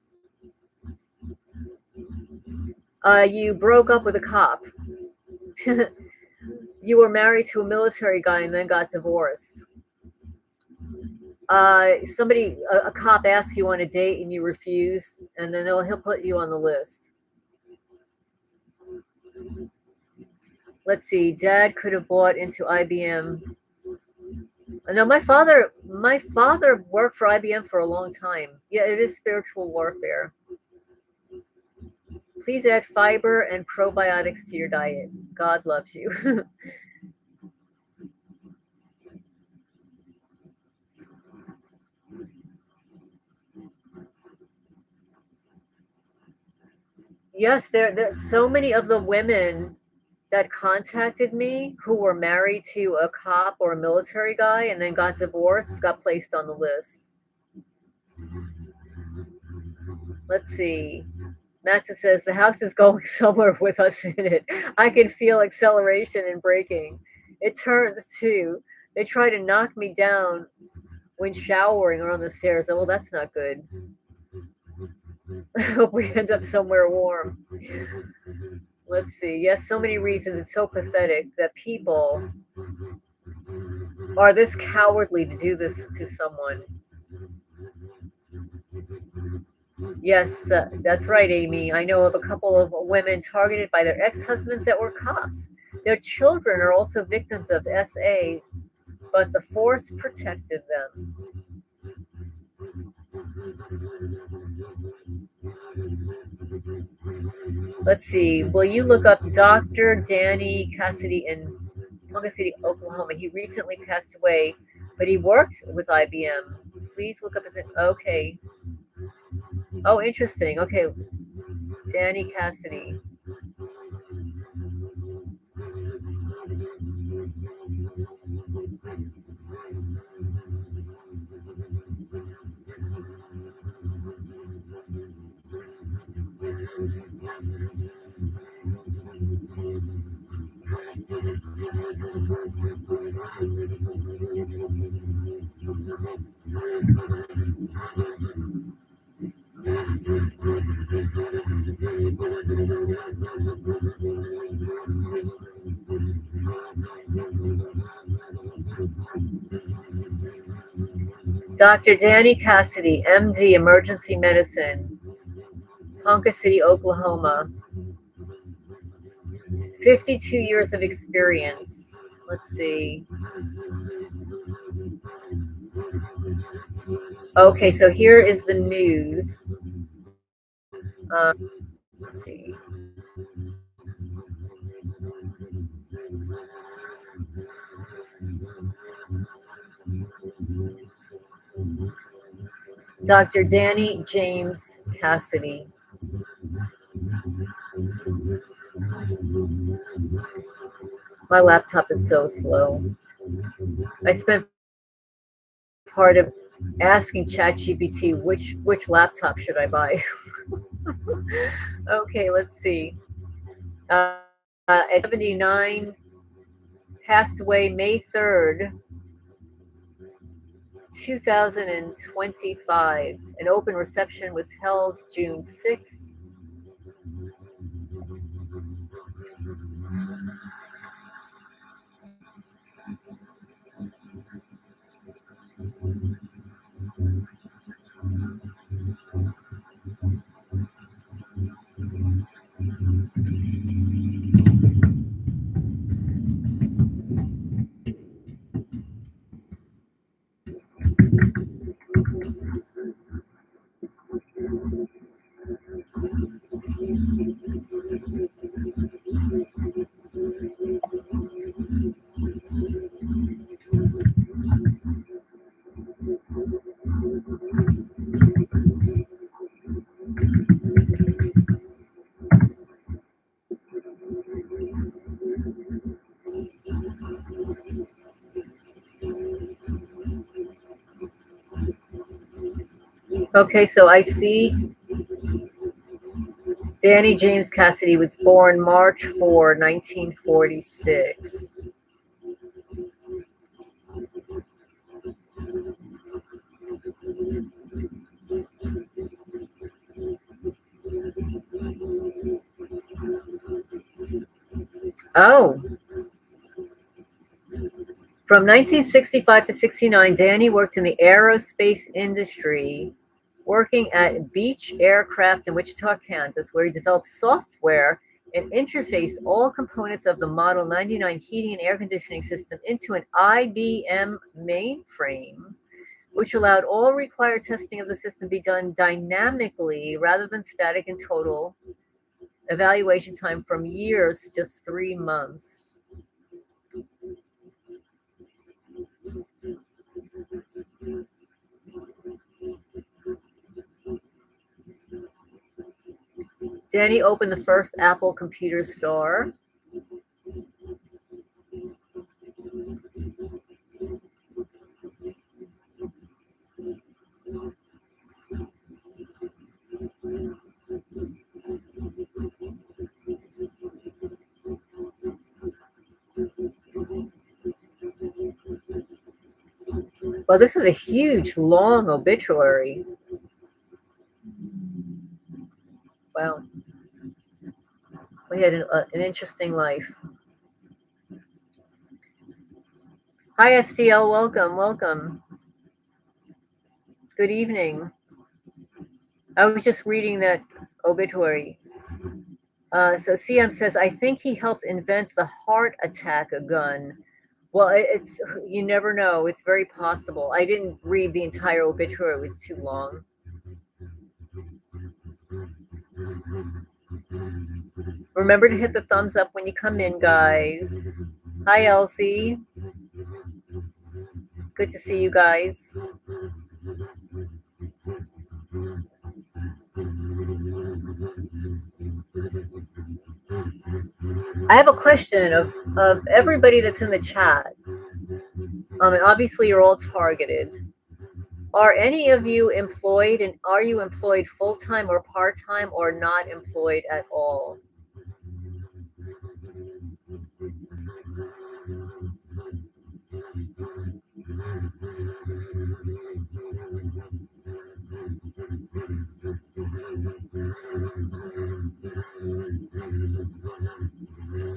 You broke up with a cop. You were married to a military guy and then got divorced. A cop asks you on a date and you refuse, and then he'll put you on the list. Let's see. Dad could have bought into IBM. No, my father worked for IBM for a long time. Yeah, it is spiritual warfare. Please add fiber and probiotics to your diet. God loves you. Yes, there so many of the women that contacted me who were married to a cop or a military guy and then got divorced got placed on the list. Let's see. Matza says the house is going somewhere with us in it. I can feel acceleration and braking. It turns too. They try to knock me down when showering or on the stairs. Oh, well, that's not good. I hope we end up somewhere warm. Let's see. Yes, so many reasons. It's so pathetic that people are this cowardly to do this to someone. Yes, that's right, Amy. I know of a couple of women targeted by their ex-husbands that were cops. Their children are also victims of SA, but the force protected them. Let's see. Will you look up Dr. Danny Cassidy in Ponca City, Oklahoma? He recently passed away, but he worked with IBM. Please look up his. Okay. Oh, interesting. Okay. Danny Cassidy. Dr. Danny Cassidy, MD, Emergency Medicine, Ponca City, Oklahoma. 52 years of experience. Let's see. Okay, so here is the news. Let's see. Dr. Danny James Cassidy. My laptop is so slow. I spent part of asking ChatGPT which laptop should I buy. Okay, let's see. At 79, passed away May 3rd, 2025. An open reception was held June 6th. Okay, so I see Danny James Cassidy was born March 4, 1946. Oh, from 1965 to 69, Danny worked in the aerospace industry, working at Beach Aircraft in Wichita, Kansas, where he developed software and interfaced all components of the Model 99 heating and air conditioning system into an IBM mainframe, which allowed all required testing of the system be done dynamically rather than static and total evaluation time from years to just 3 months. Danny opened the first Apple computer store. Well, this is a huge, long obituary. Wow. We had an interesting life. Hi, STL. Welcome. Welcome. Good evening. I was just reading that obituary. So CM says, I think he helped invent the heart attack gun. Well, it's you never know. It's very possible. I didn't read the entire obituary; it was too long. Remember to hit the thumbs up when you come in, guys. Hi, Elsie. Good to see you guys. I have a question of everybody that's in the chat. And obviously, you're all targeted. Are any of you employed, and are you employed full time or part time or not employed at all?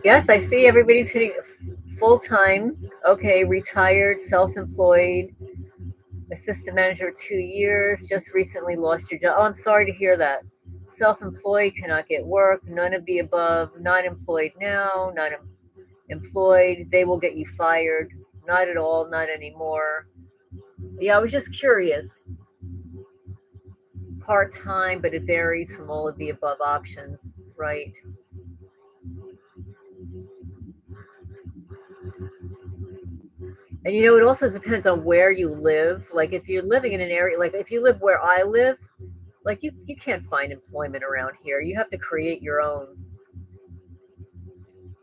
Yes, I see everybody's hitting full time. Okay, retired, self employed, assistant manager 2 years, just recently lost your job. Oh, I'm sorry to hear that. Self employed, cannot get work, none of the above, not employed now, not employed, they will get you fired. Not at all, not anymore. Yeah, I was just curious. Part time, but it varies from all of the above options, right? And it also depends on where you live. Like if you're living in an area, like if you live where I live, like you can't find employment around here. You have to create your own.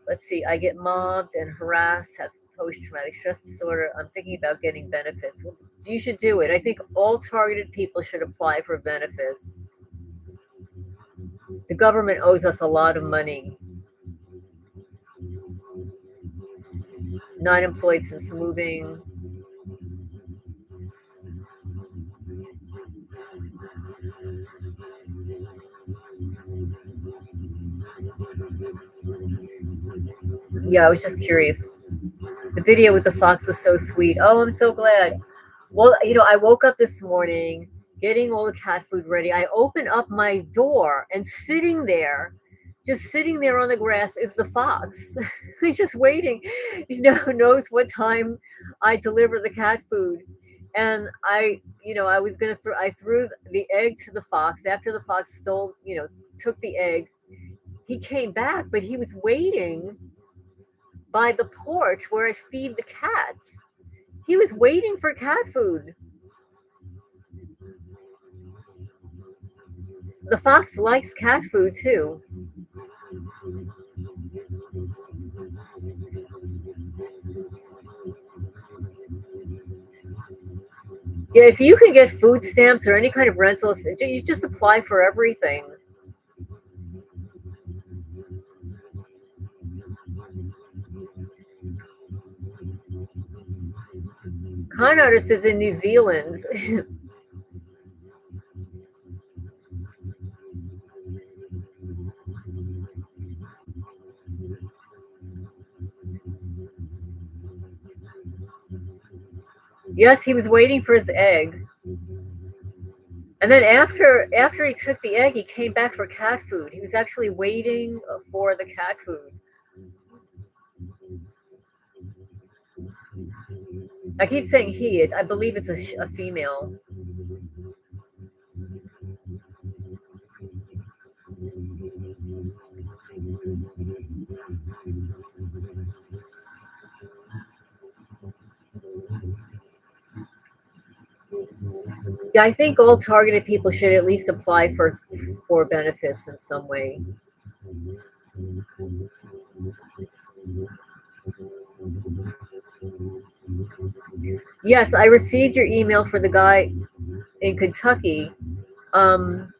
Let's see, I get mobbed and harassed, have post-traumatic stress disorder. I'm thinking about getting benefits. Well, you should do it. I think all targeted people should apply for benefits. The government owes us a lot of money. Not employed since moving. Yeah, I was just curious. The video with the fox was so sweet. Oh, I'm so glad. Well, I woke up this morning getting all the cat food ready. I open up my door and just sitting there on the grass is the fox. He's just waiting. Knows what time I deliver the cat food. And I was gonna I threw the egg to the fox after the fox took the egg. He came back, but he was waiting by the porch where I feed the cats. He was waiting for cat food. The fox likes cat food too. Yeah, if you can get food stamps or any kind of rentals, you just apply for everything. Con artist is in New Zealand. Yes, he was waiting for his egg. And then after he took the egg, he came back for cat food. He was actually waiting for the cat food. I keep saying he. I believe it's a female. Yeah, I think all targeted people should at least apply for benefits in some way. Yes, I received your email for the guy in Kentucky, um,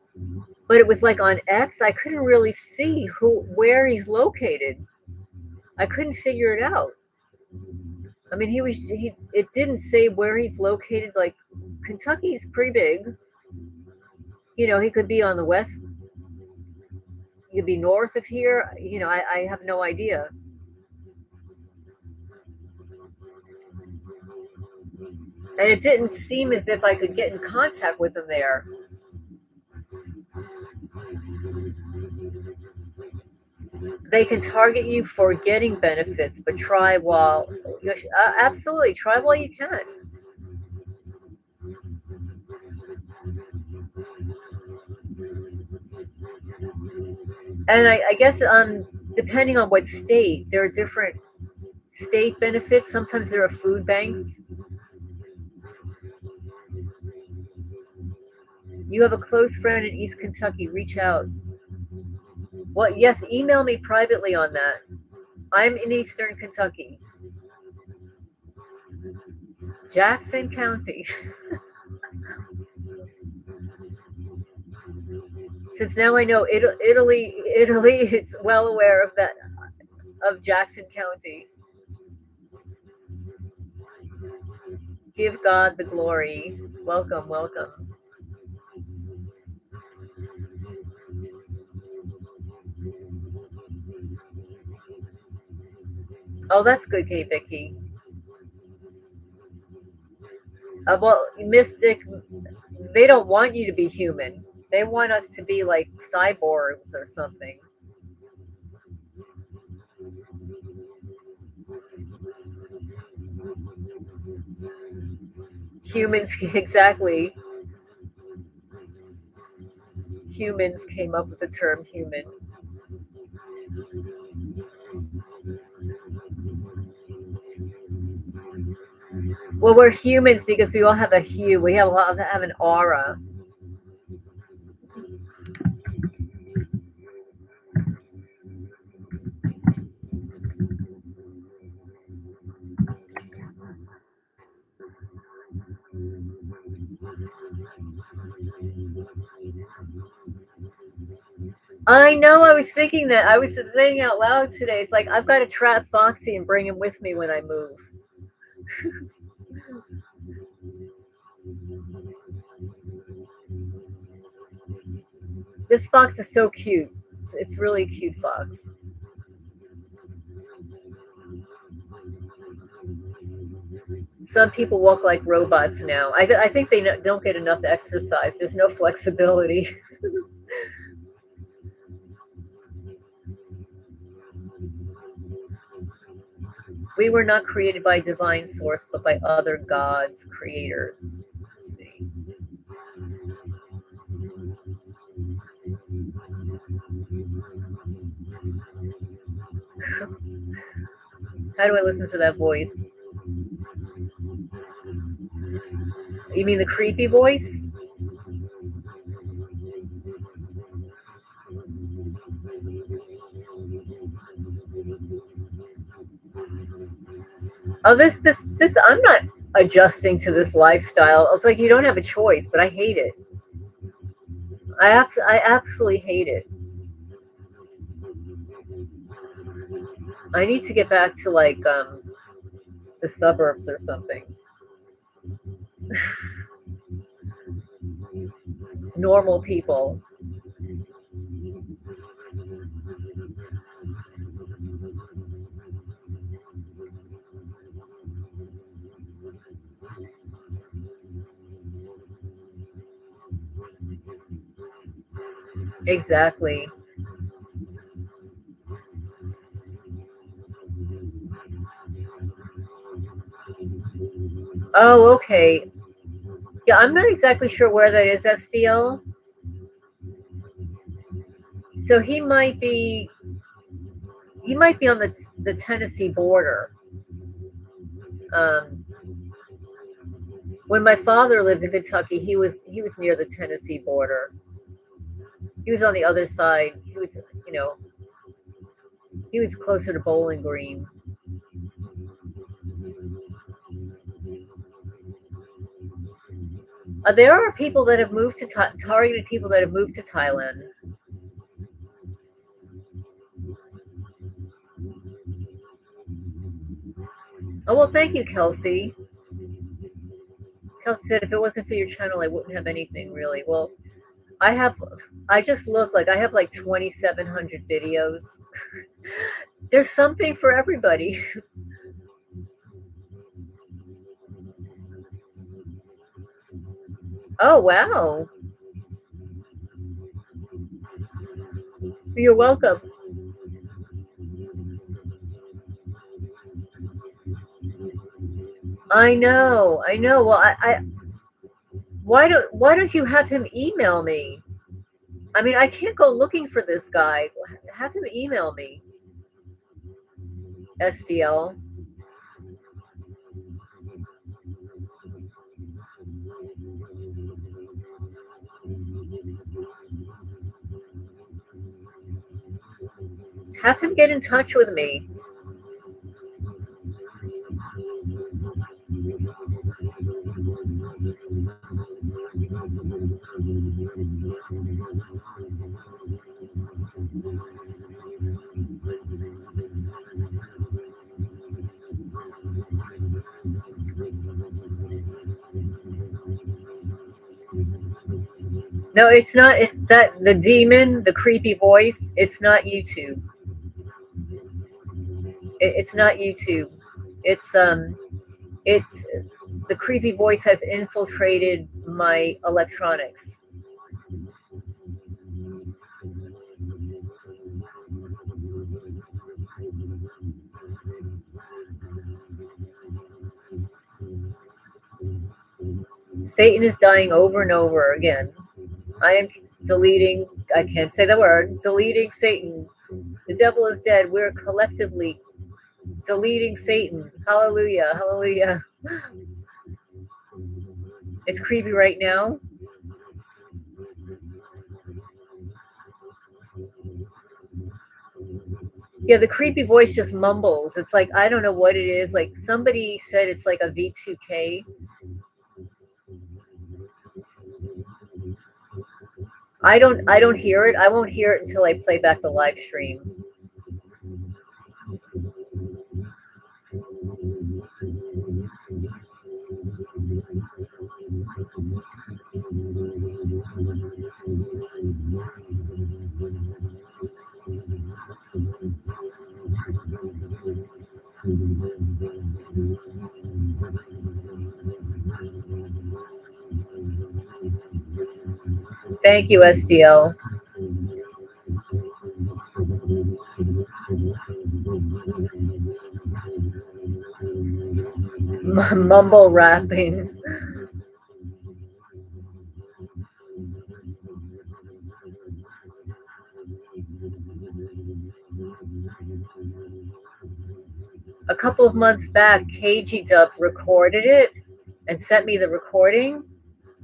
but it was like on X. I couldn't really see where he's located. I couldn't figure it out. I mean, it didn't say where he's located. Like Kentucky's pretty big. He could be on the west. He could be north of here. I have no idea. And it didn't seem as if I could get in contact with him there. They can target you for getting benefits, but absolutely try while you can. And I guess depending on what state, there are different state benefits. Sometimes there are food banks. You have a close friend in East Kentucky. Reach out. Well, yes, email me privately on that. I'm in Eastern Kentucky, Jackson County. Since now I know Italy is well aware of that, of Jackson County. Give God the glory. Welcome, welcome. Oh, that's good, Kate Vicky. Well, Mystic, they don't want you to be human. They want us to be like cyborgs or something. Humans, exactly. Humans came up with the term human. Well, we're humans because we all have a hue. We have a lot of have an aura. I know. I was thinking that. I was just saying out loud today. It's like I've got to trap Foxy and bring him with me when I move. This fox is so cute. It's really a cute fox. Some people walk like robots now. I think they don't get enough exercise. There's no flexibility. We were not created by divine source, but by other gods, creators. Let's see. How do I listen to that voice? You mean the creepy voice? Oh, this. I'm not adjusting to this lifestyle. It's like you don't have a choice, but I hate it. I absolutely hate it. I need to get back to like the suburbs or something. Normal people. Exactly. Oh, okay. Yeah, I'm not exactly sure where that is, SDL. So he might be on the Tennessee border. Um, when my father lived in Kentucky, he was near the Tennessee border. He was on the other side. You know, he was closer to Bowling Green. There are people that have moved to targeted people that have moved to Thailand. Oh well, thank you, Kelsey. Kelsey said if it wasn't for your channel, I wouldn't have anything really. Well, I have. I just looked like I have like 2,700 videos. There's something for everybody. Oh wow, you're welcome. I know, I know. Well, why don't you have him email me? I mean, I can't go looking for this guy. Have him email me. SDL. Have him get in touch with me. No, it's not. That the demon, the creepy voice. It's not YouTube. It's not YouTube. It's it's the creepy voice has infiltrated my electronics. Satan is dying over and over again. I am deleting. I can't say the word. Deleting Satan. The devil is dead. We're collectively deleting Satan. Hallelujah. Hallelujah. It's creepy right now. Yeah, the creepy voice just mumbles. It's like I don't know what it is. Like somebody said it's like a V2K. I don't hear it. I won't hear it until I play back the live stream. Thank you, SDL. Mumble rapping. A couple of months back, KG Dub recorded it and sent me the recording.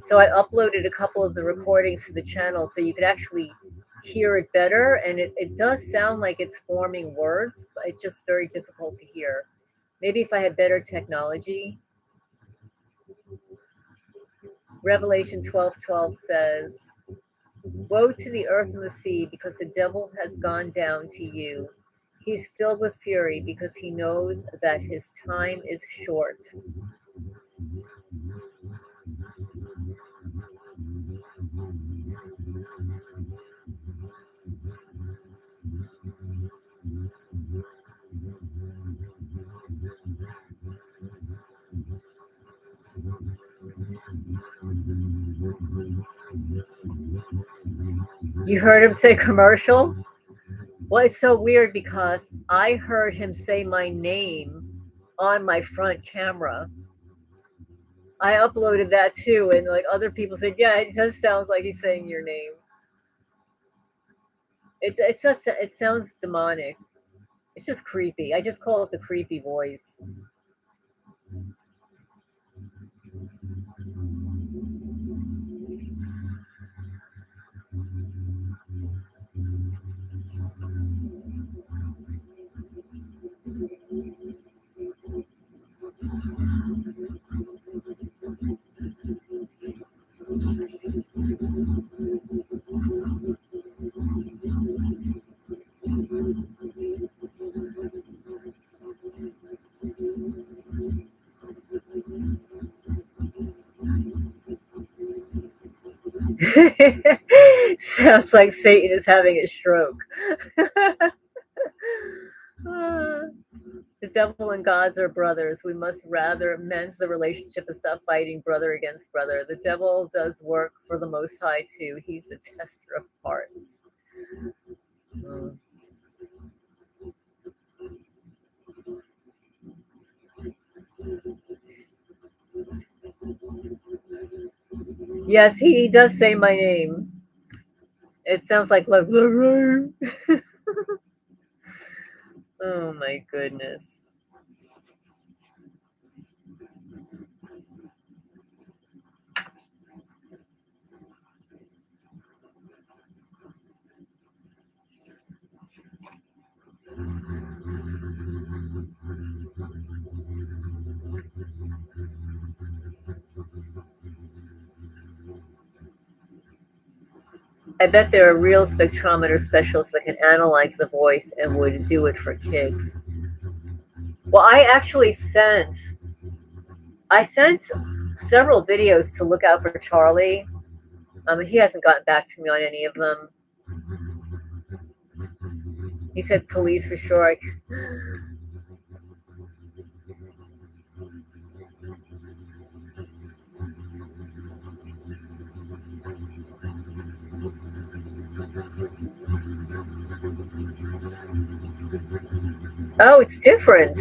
So I uploaded a couple of the recordings to the channel so you could actually hear it better. And it does sound like it's forming words, but it's just very difficult to hear. Maybe if I had better technology. Revelation 12:12 says, "Woe to the earth and the sea, because the devil has gone down to you. He's filled with fury because he knows that his time is short." You heard him say commercial? Well, it's so weird because I heard him say my name on my front camera. I uploaded that too, and like other people said, yeah, it just sounds like he's saying your name. It's just it sounds demonic. It's just creepy. I just call it the creepy voice. Sounds like Satan is having a stroke. The devil and gods are brothers. We must rather mend the relationship and stop fighting brother against brother. The devil does work for the Most High too. He's the tester of hearts. Mm. Yeah, he does say my name. It sounds like oh my goodness. I bet there are real spectrometer specialists that can analyze the voice and would do it for kids. Well, I sent several videos to look out for Charlie. He hasn't gotten back to me on any of them. He said police for sure. Oh, it's different.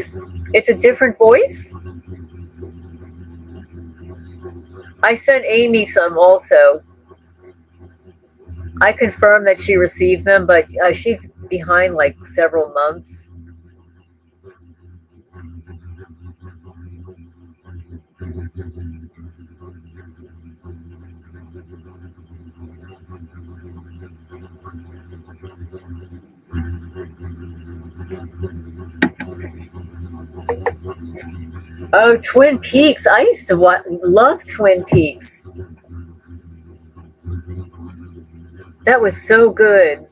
It's a different voice. I sent Amy some also. I confirmed that she received them, but she's behind like several months. Oh, Twin Peaks. I used to love Twin Peaks. That was so good.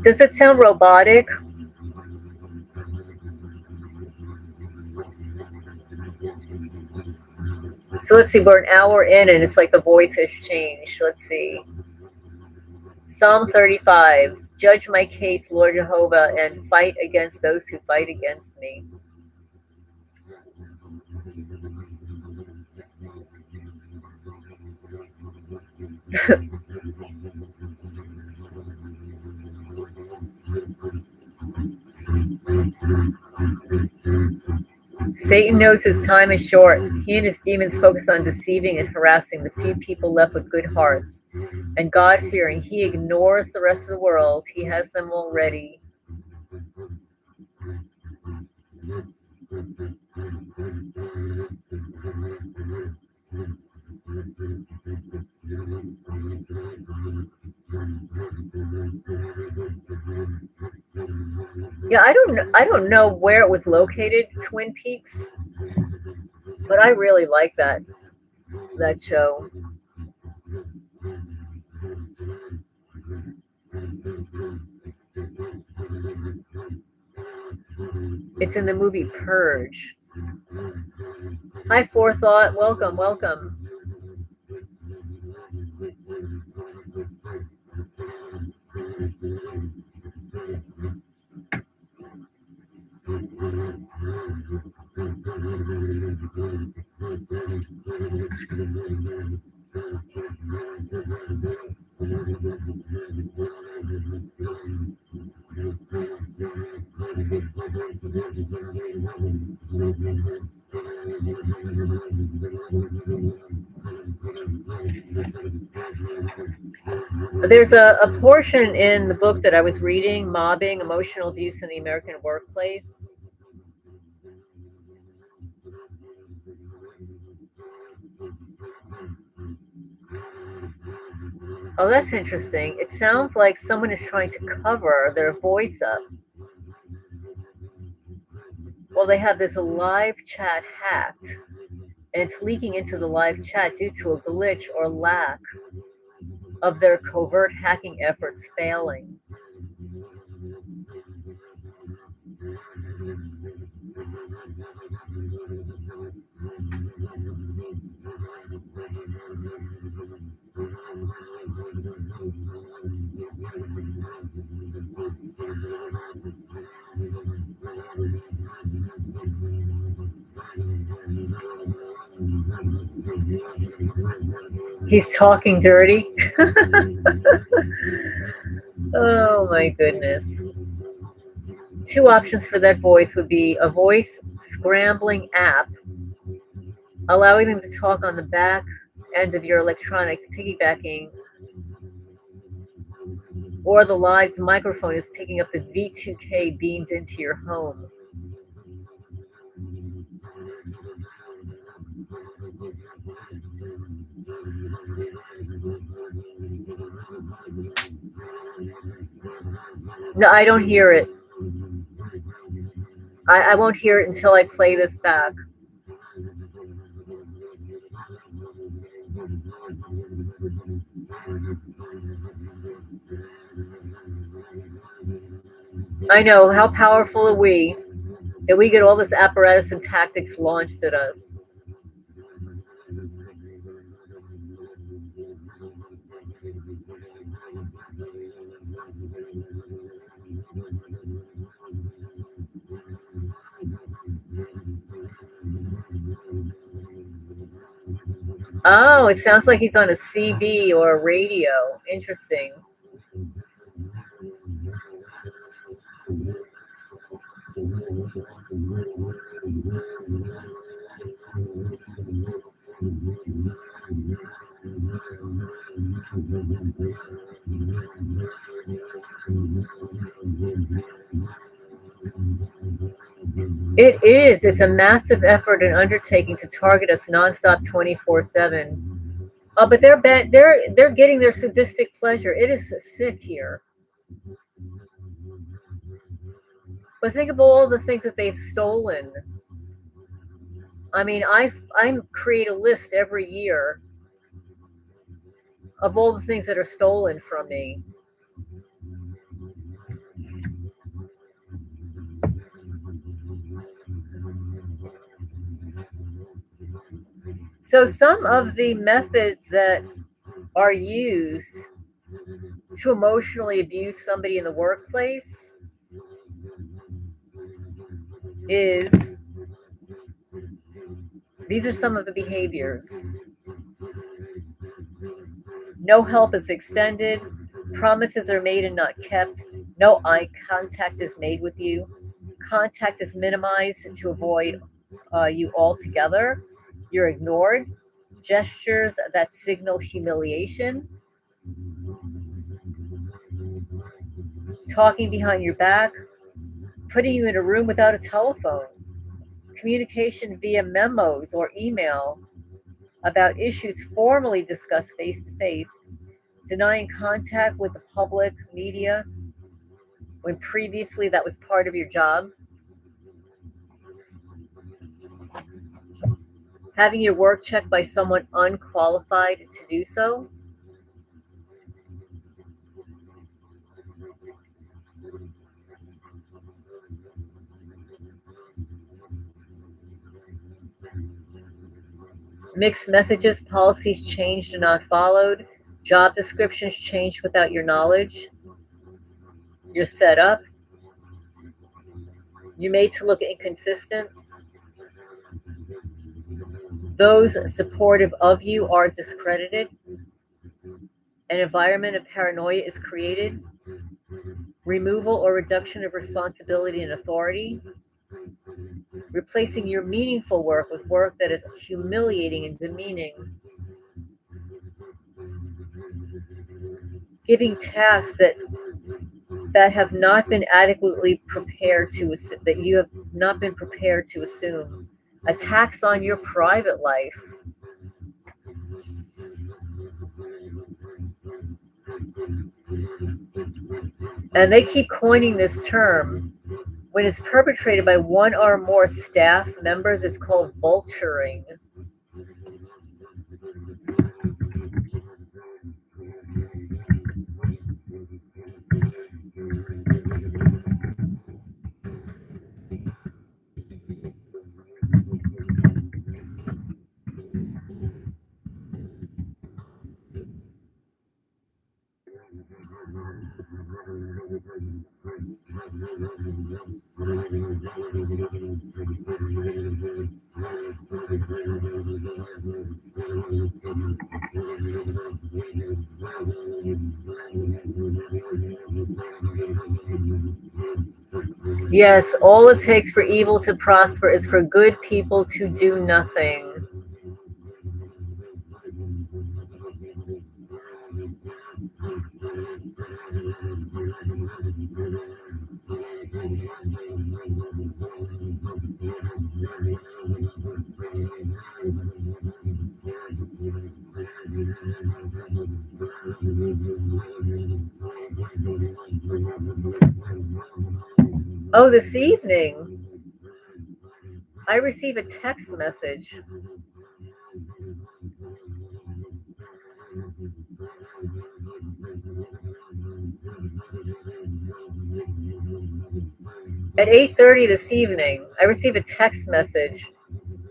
Does it sound robotic? So let's see, we're an hour in and it's like the voice has changed. Let's see. Psalm 35. Judge my case, Lord Jehovah, and fight against those who fight against me. Satan knows his time is short. He and his demons focus on deceiving and harassing the few people left with good hearts. And God-fearing, he ignores the rest of the world. He has them already. Yeah, I don't know where it was located, Twin Peaks, but I really like that show. It's in the movie Purge. Hi, Forethought. Welcome, welcome. There's a portion in the book that I was reading, Mobbing, Emotional Abuse in the American Workplace. Oh, that's interesting. It sounds like someone is trying to cover their voice up. Well, they have this live chat hacked, and it's leaking into the live chat due to a glitch or lack of their covert hacking efforts failing. He's talking dirty. Oh my goodness. Two options for that voice would be a voice scrambling app, allowing them to talk on the back end of your electronics, piggybacking, or the live microphone is picking up the V2K beamed into your home. No, I don't hear it. I won't hear it until I play this back. I know. How powerful are we that we get all this apparatus and tactics launched at us? Oh, it sounds like he's on a CB or a radio. Interesting. It is. It's a massive effort and undertaking to target us nonstop 24/7. But they're getting their sadistic pleasure. It is sick here. But think of all the things that they've stolen. I mean, I create a list every year of all the things that are stolen from me. So some of the methods that are used to emotionally abuse somebody in the workplace is these are some of the behaviors. No help is extended, promises are made and not kept, no eye contact is made with you, contact is minimized to avoid you altogether, you're ignored, gestures that signal humiliation, talking behind your back, putting you in a room without a telephone, communication via memos or email about issues formally discussed face to face, denying contact with the public media when previously that was part of your job, having your work checked by someone unqualified to do so, mixed messages, policies changed and not followed, job descriptions changed without your knowledge, you're set up, you're made to look inconsistent, those supportive of you are discredited, an environment of paranoia is created, removal or reduction of responsibility and authority, replacing your meaningful work with work that is humiliating and demeaning, giving tasks that have not been adequately prepared to that you have not been prepared to assume, attacks on your private life. And they keep coining this term. When it's perpetrated by one or more staff members, it's called vulturing. Yes, all it takes for evil to prosper is for good people to do nothing. Oh, this evening, I receive a text message. At 8:30 this evening, I received a text message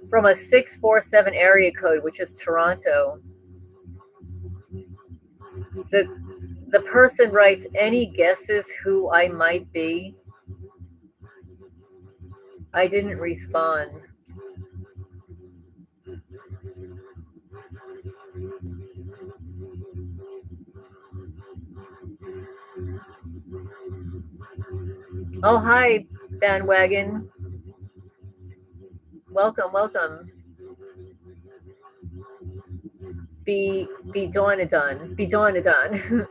from a 647 area code, which is Toronto. The the person writes, "Any guesses who I might be?" I didn't respond. Oh, hi, bandwagon. Welcome, welcome. Be Donadon. Be Donadon.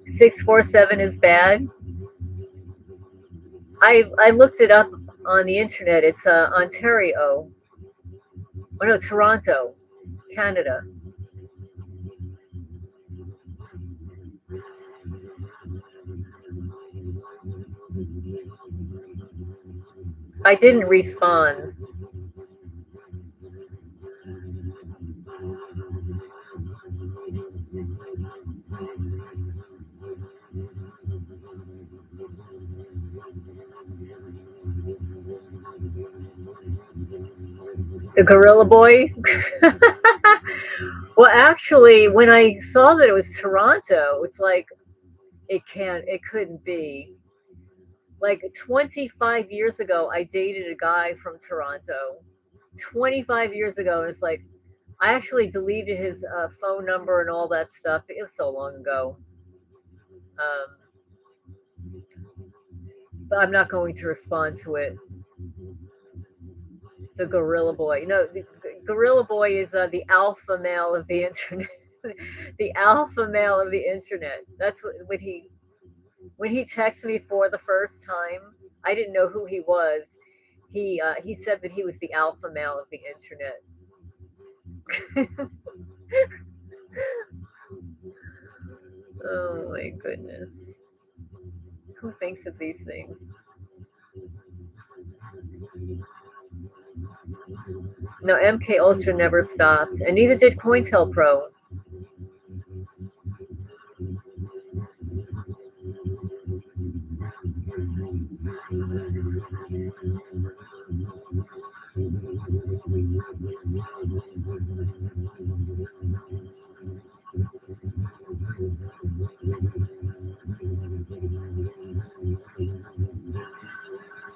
647 is bad. I looked it up on the internet. It's Ontario. Oh no, Toronto, Canada. I didn't respond. The Gorilla Boy. Well, actually, when I saw that it was Toronto, it's like it couldn't be. Like 25 years ago, I dated a guy from Toronto. 25 years ago, it's like I actually deleted his phone number and all that stuff. It was so long ago. Um, but I'm not going to respond to it. The Gorilla Boy. No, the Gorilla Boy is the alpha male of the internet. The alpha male of the internet. That's what when he texted me for the first time. I didn't know who he was. He said that he was the alpha male of the internet. Oh my goodness. Who thinks of these things? No, MK Ultra never stopped, and neither did COINTELPRO.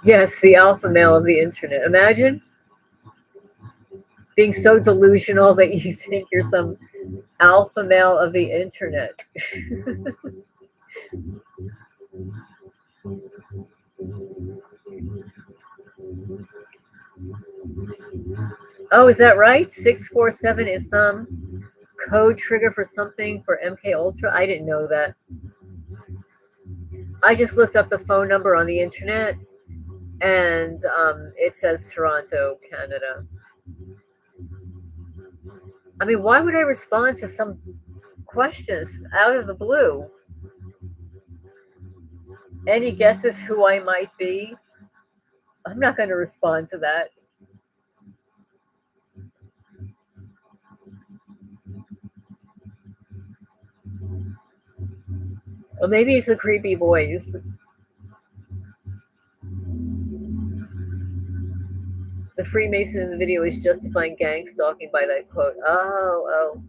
Yes, the alpha male of the internet. Imagine being so delusional that you think you're some alpha male of the internet. Oh, is that right? 647 is some code trigger for something for MK Ultra? I didn't know that. I just looked up the phone number on the internet and it says Toronto, Canada. I mean, why would I respond to some questions out of the blue? Any guesses who I might be? I'm not going to respond to that. Well, maybe it's a creepy voice. The Freemason in the video is justifying gang stalking by that quote. Oh, oh.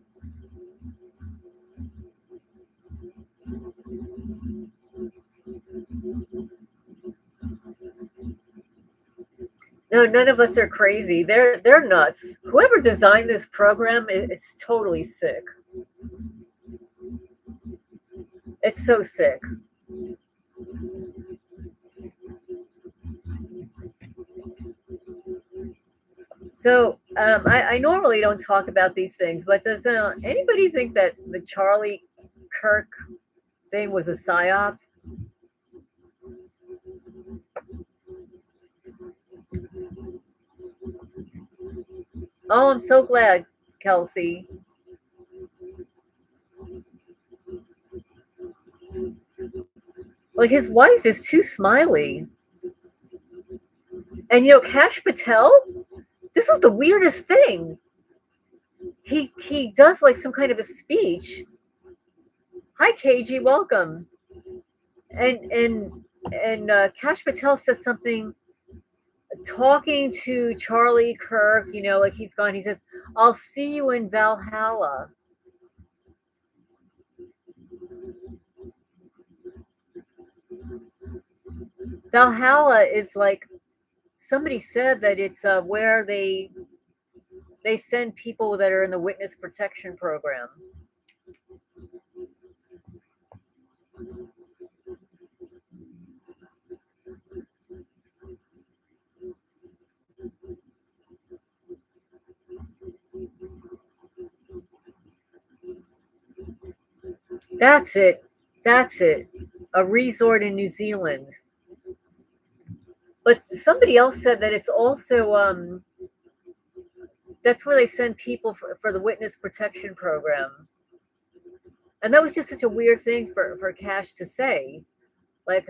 No, none of us are crazy. They're nuts. Whoever designed this program is totally sick. It's so sick. So I normally don't talk about these things, but does anybody think that the Charlie Kirk thing was a psyop? Oh, I'm so glad, Kelsey. Like his wife is too smiley. And Cash Patel, this was the weirdest thing. He does like some kind of a speech. Hi KG, welcome. And Cash Patel says something talking to Charlie Kirk, like he's gone. He says, "I'll see you in Valhalla." Valhalla is like somebody said that it's where they send people that are in the witness protection program. That's it. That's it. A resort in New Zealand. But somebody else said that it's also that's where they send people for the witness protection program. And that was just such a weird thing for Cash to say. Like,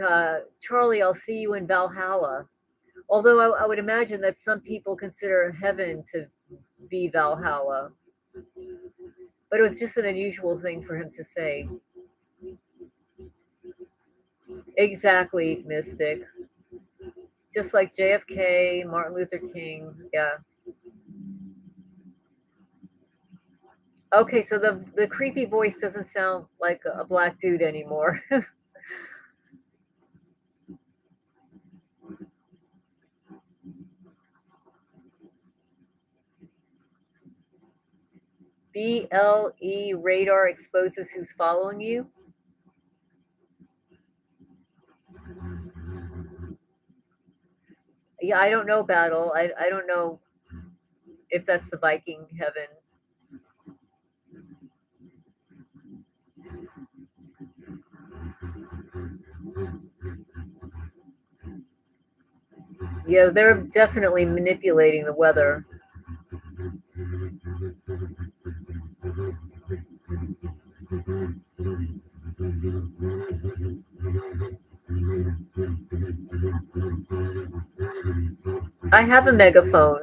Charlie, I'll see you in Valhalla. Although I would imagine that some people consider heaven to be Valhalla. But it was just an unusual thing for him to say. Exactly, Mystic. Just like JFK, Martin Luther King. Yeah. Okay, so the creepy voice doesn't sound like a black dude anymore. BLE radar exposes who's following you. Yeah, I don't know, Battle. I don't know if that's the Viking heaven. Yeah, they're definitely manipulating the weather. I have a megaphone.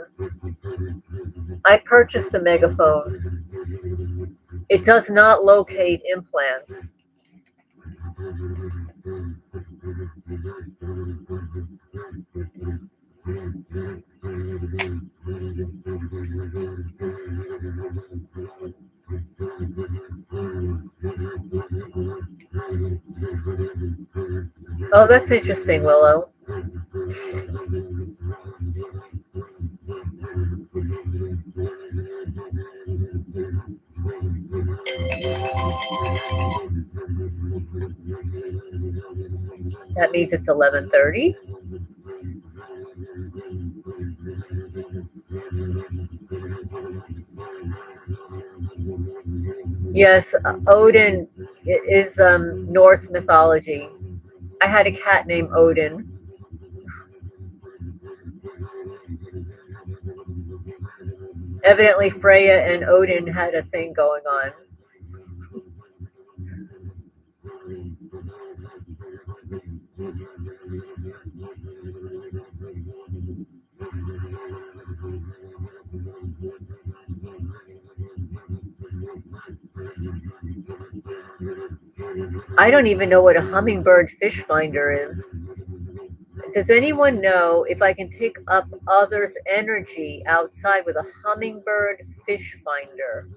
I purchased a megaphone. It does not locate implants. Oh, that's interesting, Willow. That means it's 11:30. Yes, Odin is Norse mythology. I had a cat named Odin. Evidently, Freya and Odin had a thing going on. I don't even know what a hummingbird fish finder is. Does anyone know if I can pick up others' energy outside with a hummingbird fish finder?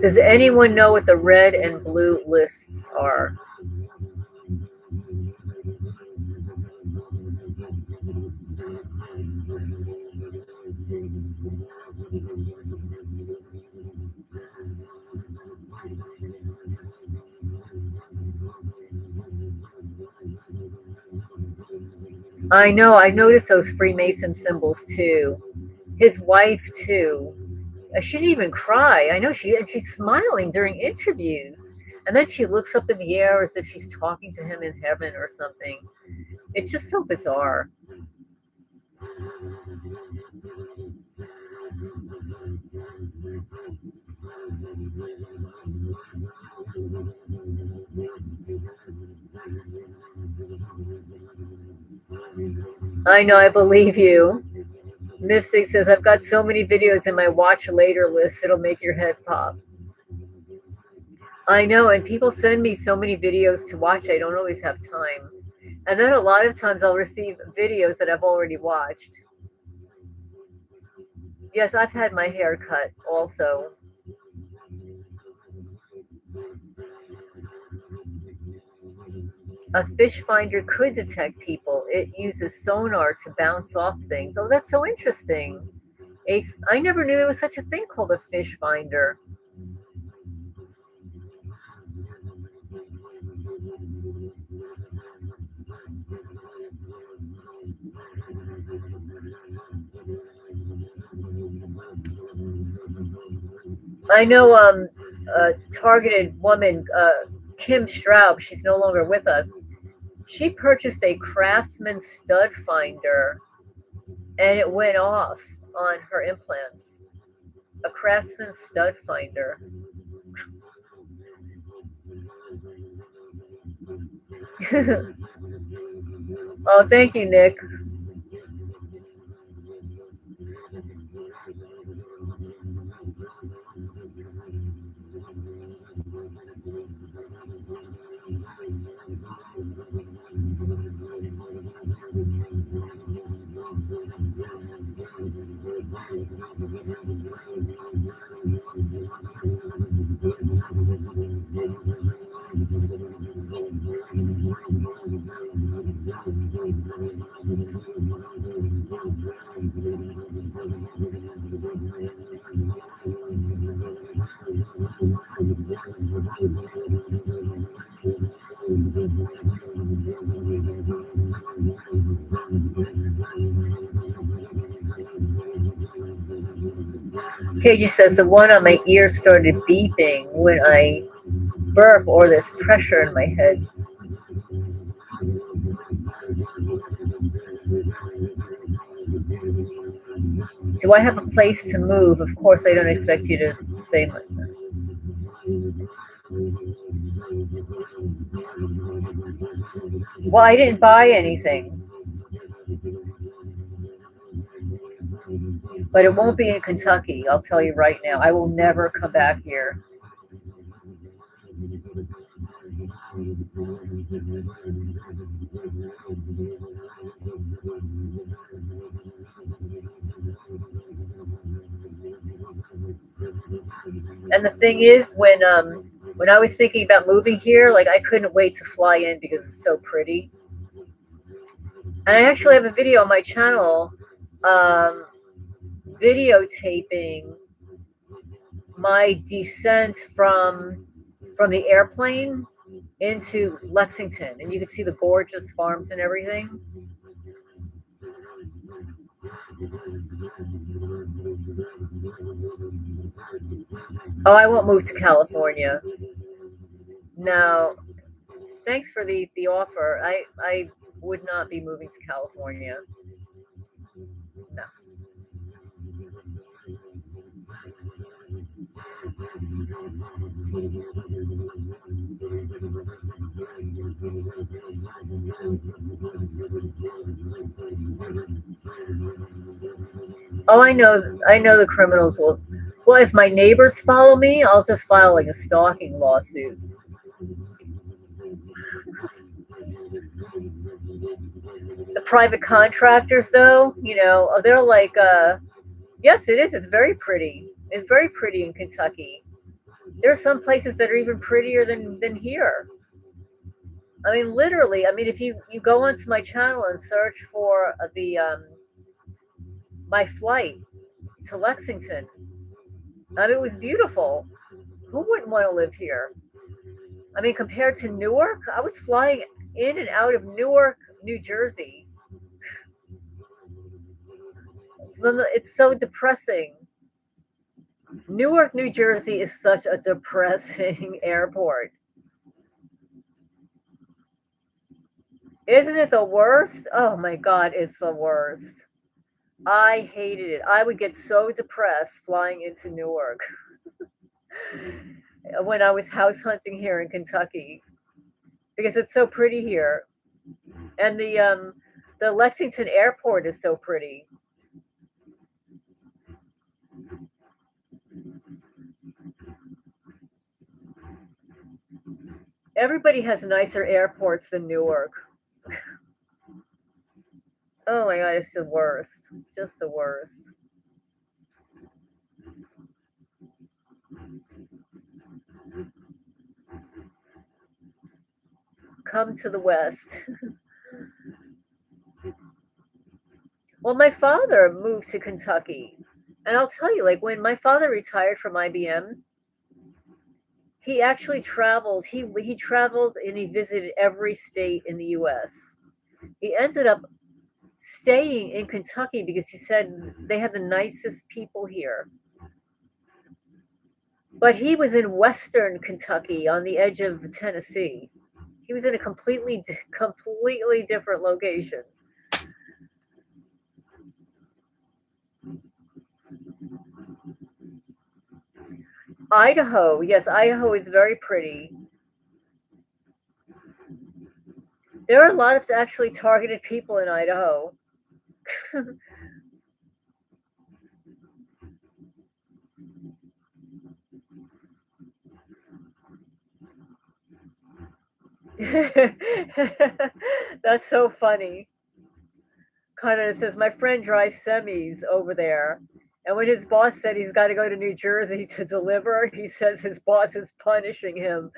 Does anyone know what the red and blue lists are? I know, I noticed those Freemason symbols too. His wife too. She didn't even cry. I know she's smiling during interviews. And then she looks up in the air as if she's talking to him in heaven or something. It's just so bizarre. I know, I believe you. Mystic says, I've got so many videos in my watch later list, it'll make your head pop. I know, and people send me so many videos to watch, I don't always have time. And then a lot of times I'll receive videos that I've already watched. Yes, I've had my hair cut also. A fish finder could detect people. It uses sonar to bounce off things. Oh, that's so interesting. I never knew there was such a thing called a fish finder. I know a targeted woman, Kim Straub, she's no longer with us. She purchased a Craftsman stud finder and it went off on her implants. A Craftsman stud finder. Oh, thank you, Nick. KG says the one on my ear started beeping when I burp or there's pressure in my head. Do I have a place to move? Of course, I don't expect you to say much. Well, I didn't buy anything. But it won't be in Kentucky, I'll tell you right now. I will never come back here. And the thing is, when I was thinking about moving here, like I couldn't wait to fly in because it's so pretty. And I actually have a video on my channel, videotaping my descent from the airplane into Lexington, and you can see the gorgeous farms and everything. Oh, I won't move to California. No, thanks for the offer. I would not be moving to California. No. Oh, I know the criminals will. Well, if my neighbors follow me, I'll just file like a stalking lawsuit. The private contractors, though, they're like, yes, it is. It's very pretty. It's very pretty in Kentucky. There are some places that are even prettier than here. I mean, literally. I mean, if you go onto my channel and search for the my flight to Lexington, I mean, it was beautiful. Who wouldn't want to live here? I mean, compared to Newark, I was flying in and out of Newark, New Jersey. It's so depressing. Newark, New Jersey is such a depressing airport. Isn't it the worst? Oh my God, it's the worst. I hated it. I would get so depressed flying into Newark when I was house hunting here in Kentucky because it's so pretty here. And the Lexington airport is so pretty. Everybody has nicer airports than Newark. Oh my God, it's the worst. Just the worst. Come to the West. Well, my father moved to Kentucky. And I'll tell you, like when my father retired from IBM, he actually traveled. He traveled and he visited every state in the US. He ended up staying in Kentucky because he said they have the nicest people here. But he was in Western Kentucky on the edge of Tennessee. He was in a completely different location. Idaho, yes, Idaho is very pretty. There are a lot of actually targeted people in Idaho. That's so funny. Conrad says, my friend drives semis over there. And when his boss said he's got to go to New Jersey to deliver, he says his boss is punishing him.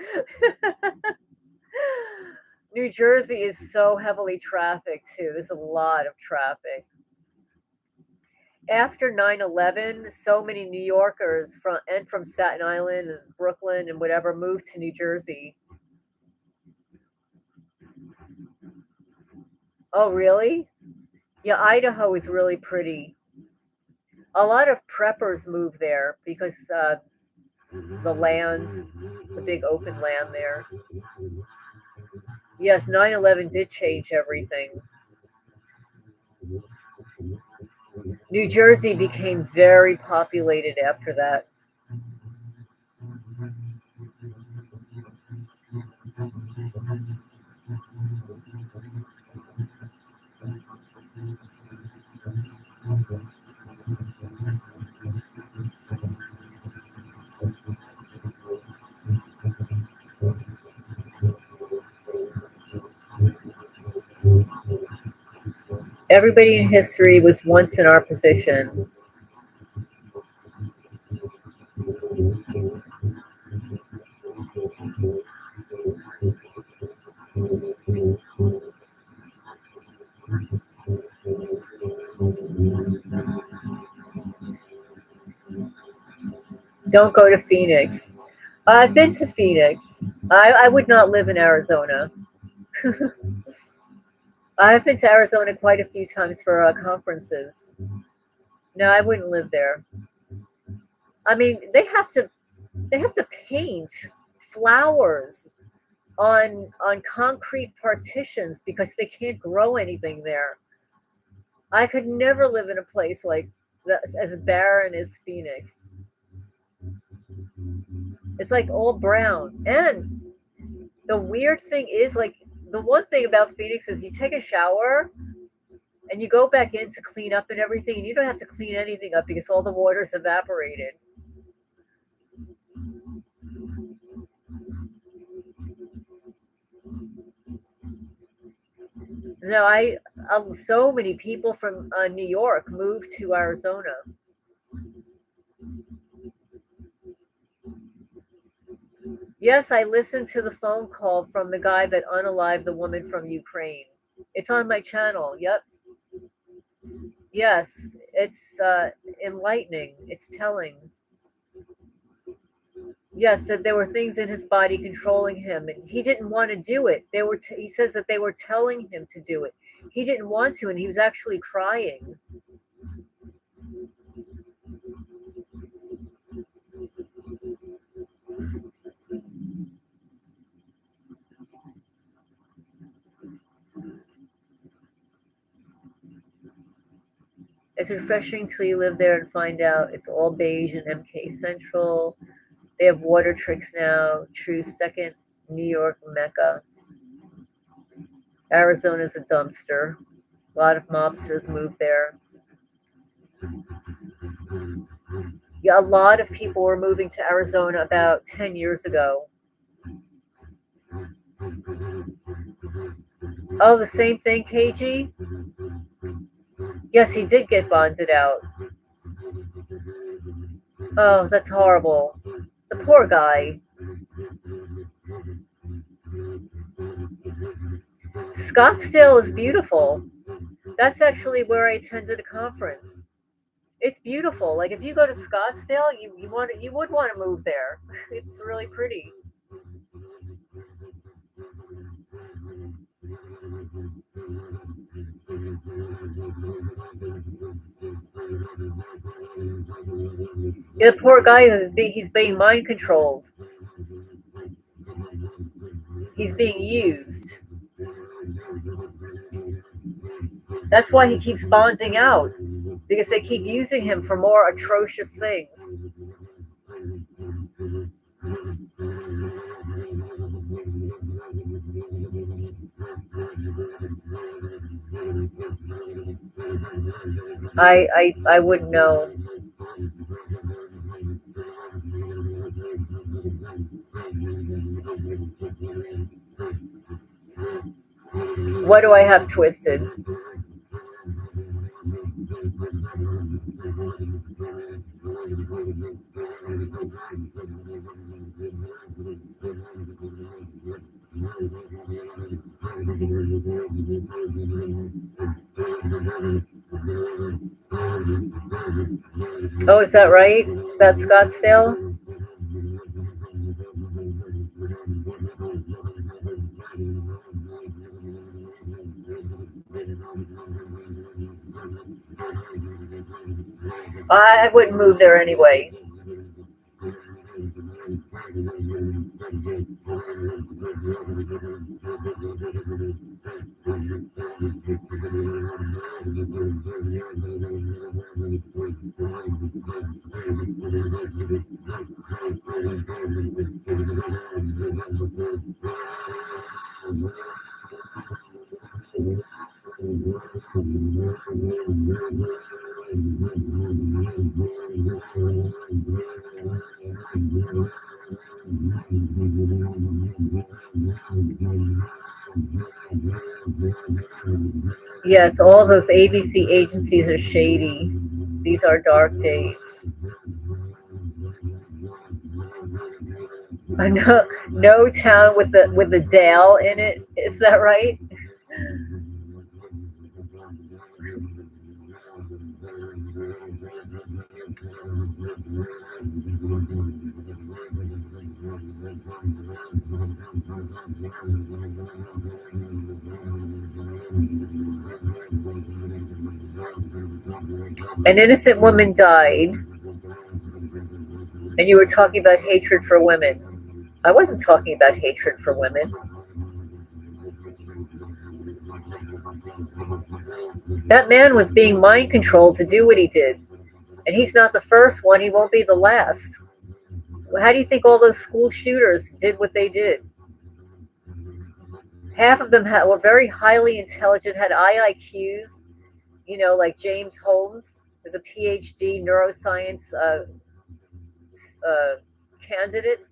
New Jersey is so heavily trafficked, too. There's a lot of traffic. After 9/11, so many New Yorkers from Staten Island and Brooklyn and whatever moved to New Jersey. Oh, really? Yeah, Idaho is really pretty. A lot of preppers move there because the land, the big open land there. Yes, 9/11 did change everything. New Jersey became very populated after that. Everybody in history was once in our position. Don't go to Phoenix. I've been to Phoenix. I would not live in Arizona. I've been to Arizona quite a few times for conferences. No, I wouldn't live there. I mean, they have to paint flowers on concrete partitions because they can't grow anything there. I could never live in a place like that as barren as Phoenix. It's like all brown. And the weird thing is like the one thing about Phoenix is you take a shower and you go back in to clean up and everything and you don't have to clean anything up because all the water's evaporated. No, so many people from New York moved to Arizona. Yes, I listened to the phone call from the guy that unalived the woman from Ukraine. It's on my channel. Yep. Yes, it's enlightening. It's telling. Yes, that there were things in his body controlling him, and he didn't want to do it. He says that they were telling him to do it. He didn't want to, and he was actually crying. It's refreshing till you live there and find out it's all beige and MK Central. They have water tricks now. True second New York Mecca. Arizona's a dumpster. A lot of mobsters moved there. Yeah, a lot of people were moving to Arizona about 10 years ago. Oh, the same thing, KG? Yes, he did get bonded out. Oh, that's horrible. The poor guy. Scottsdale is beautiful. That's actually where I attended a conference. It's beautiful. Like if you go to Scottsdale, you would want to move there. It's really pretty. Yeah, the poor guy he's being mind controlled. He's being used. That's why he keeps bonding out, because they keep using him for more atrocious things. I wouldn't know. What do I have twisted? Oh, is that right? About Scottsdale? I wouldn't move there anyway. Yes, all those ABC agencies are shady. These are dark days. No, no town with the Dale in it. Is that right? An innocent woman died, and you were talking about hatred for women. I wasn't talking about hatred for women. That man was being mind controlled to do what he did. And he's not the first one, he won't be the last. How do you think all those school shooters did what they did? Half of them were very highly intelligent, had IIQs, like James Holmes is a PhD neuroscience candidate.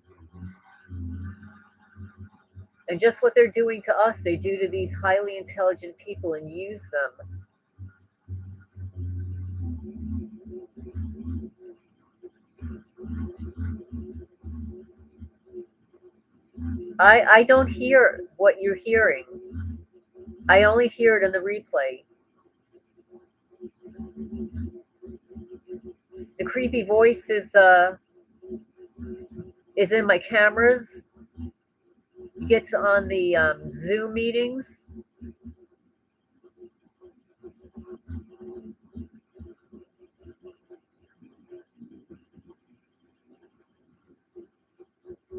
And just what they're doing to us, they do to these highly intelligent people and use them. I don't hear what you're hearing. I only hear it in the replay. The creepy voice is in my cameras. Gets on the Zoom meetings.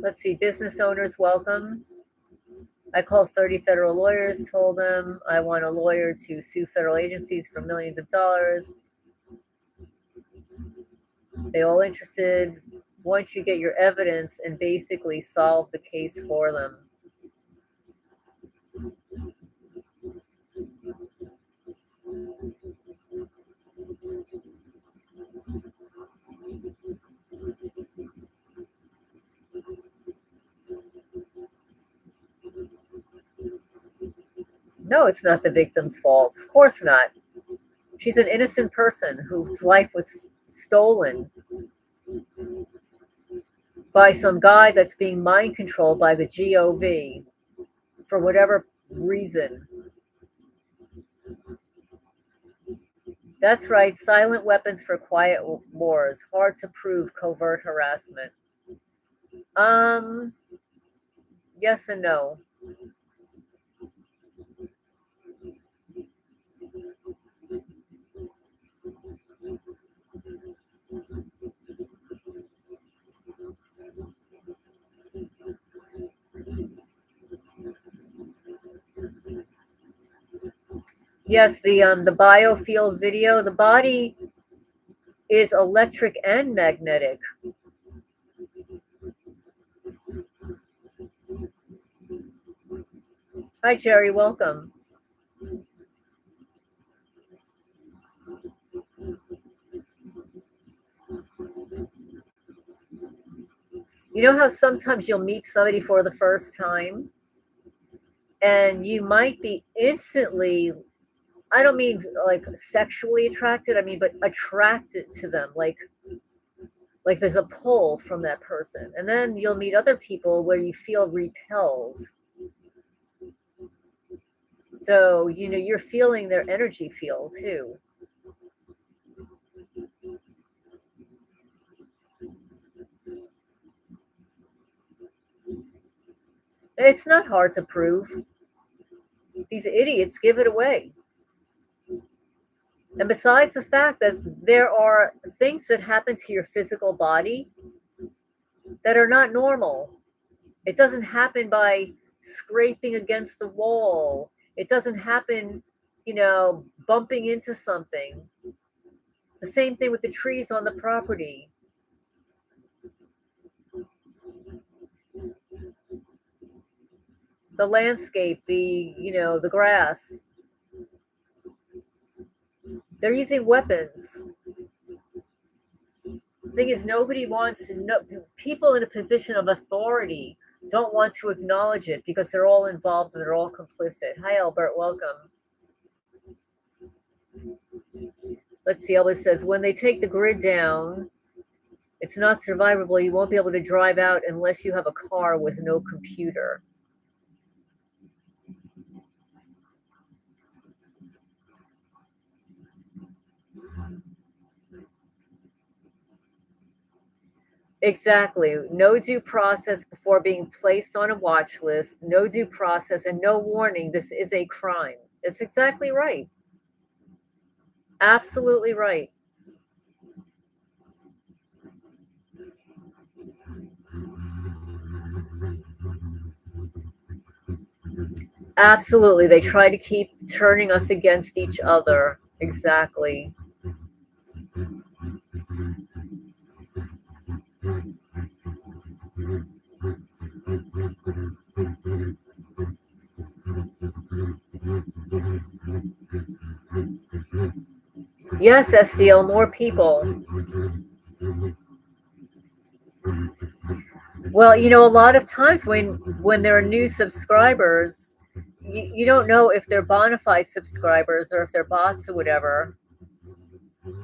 Let's see, business owners welcome. I called 30 federal lawyers, told them I want a lawyer to sue federal agencies for millions of dollars. They all interested once you get your evidence and basically solve the case for them. No, it's not the victim's fault. Of course not. She's an innocent person whose life was stolen by some guy that's being mind controlled by the GOV for whatever reason. That's right, silent weapons for quiet wars, hard to prove covert harassment. Um, yes and no. Yes, the biofield video, the body is electric and magnetic. Hi Jerry, welcome. You know how sometimes you'll meet somebody for the first time and you might be instantly, I don't mean like sexually attracted, I mean but attracted to them, like there's a pull from that person. And then you'll meet other people where you feel repelled. So, you're feeling their energy field too. It's not hard to prove. These idiots give it away. And besides the fact that there are things that happen to your physical body that are not normal. It doesn't happen by scraping against the wall. It doesn't happen, bumping into something. The same thing with the trees on the property. The landscape, the grass. They're using weapons. The thing is, nobody wants to know. People in a position of authority don't want to acknowledge it because they're all involved and they're all complicit. Hi, Albert. Welcome. Let's see. Albert says, when they take the grid down, it's not survivable. You won't be able to drive out unless you have a car with no computer. Exactly. No due process before being placed on a watch list, no due process, and no warning. This is a crime. It's exactly right. Absolutely right. Absolutely. They try to keep turning us against each other. Exactly. Yes, SDL, more people. Well, a lot of times when there are new subscribers, you don't know if they're bona fide subscribers or if they're bots or whatever.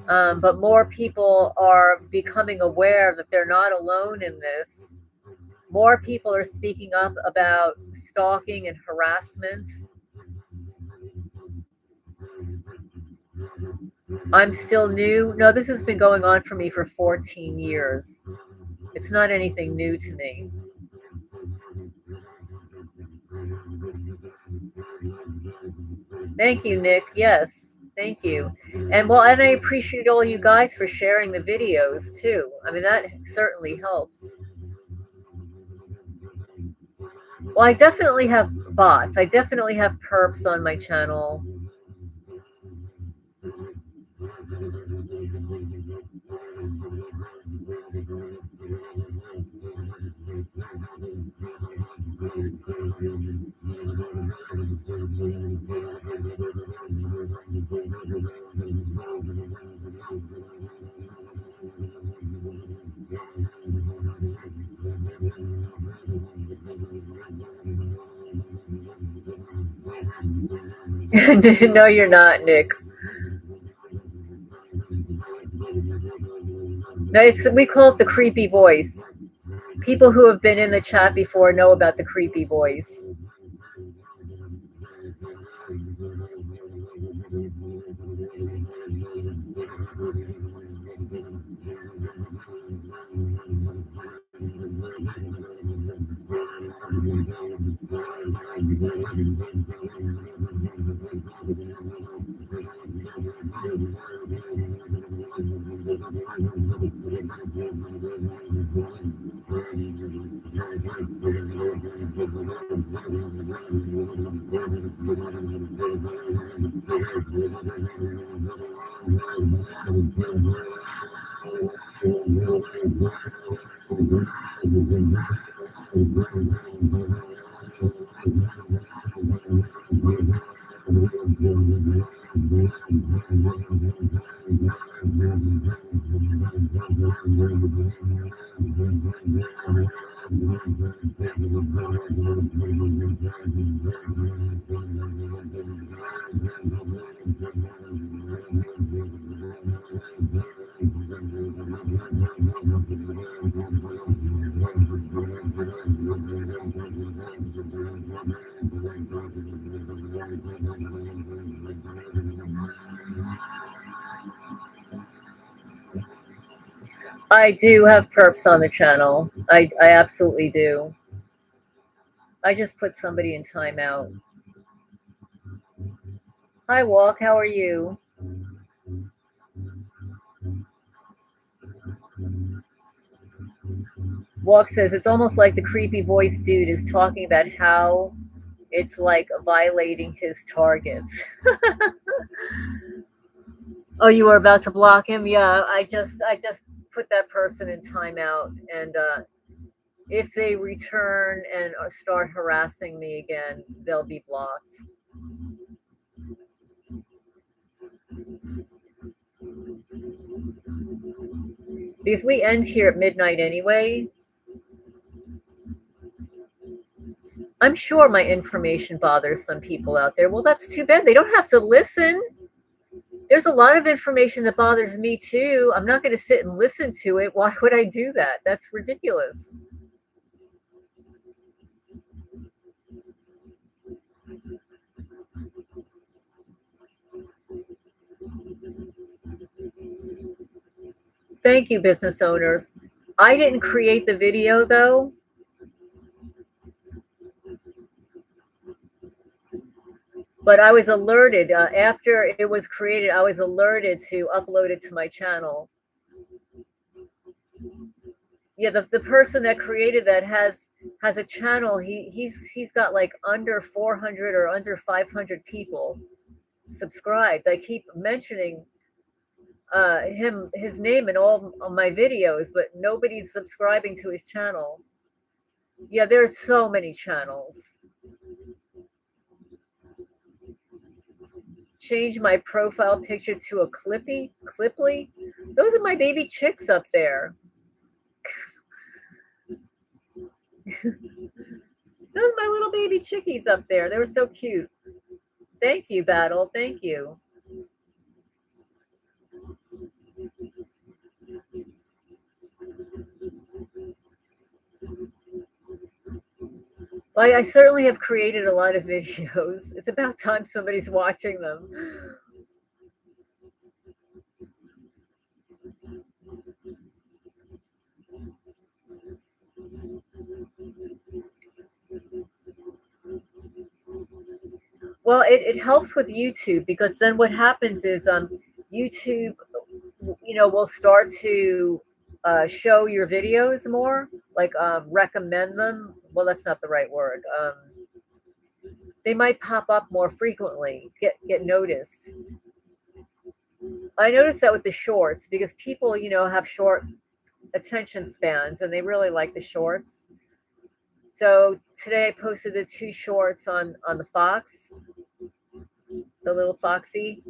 But more people are becoming aware that they're not alone in this. More people are speaking up about stalking and harassment. I'm still new. No, this has been going on for me for 14 years. It's not anything new to me. Thank you, Nick. Yes, thank you. And I appreciate all you guys for sharing the videos too. I mean, that certainly helps. Well, I definitely have bots. I definitely have perps on my channel. No, you're not, Nick. No, we call it the creepy voice. People who have been in the chat before know about the creepy voice. I do have perps on the channel. I absolutely do. I just put somebody in timeout. Hi, Walk. How are you? Walk says it's almost like the creepy voice dude is talking about how it's like violating his targets. Oh, you were about to block him? Yeah, I just put that person in timeout, and if they return and start harassing me again, they'll be blocked. Because we end here at midnight anyway. I'm sure my information bothers some people out there. Well, that's too bad. They don't have to listen. There's a lot of information that bothers me too. I'm not going to sit and listen to it. Why would I do that? That's ridiculous. Thank you, business owners. I didn't create the video though. But I was alerted after it was created. I was alerted to upload it to my channel. Yeah, the person that created that has a channel. He's got like under 400 or under 500 people subscribed. I keep mentioning his name in all of my videos, but nobody's subscribing to his channel. Yeah, there's so many channels. Change my profile picture to a clipply. Those are my baby chicks up there. Those are my little baby chickies up there. They were so cute. Thank you, Battle. Thank you. Well, I certainly have created a lot of videos. It's about time somebody's watching them. Well, it helps with YouTube because then what happens is YouTube, will start to show your videos more, like recommend them. Well, that's not the right word. They might pop up more frequently, get noticed. I noticed that with the shorts because people, have short attention spans and they really like the shorts. So today I posted the two shorts on the fox, the little foxy.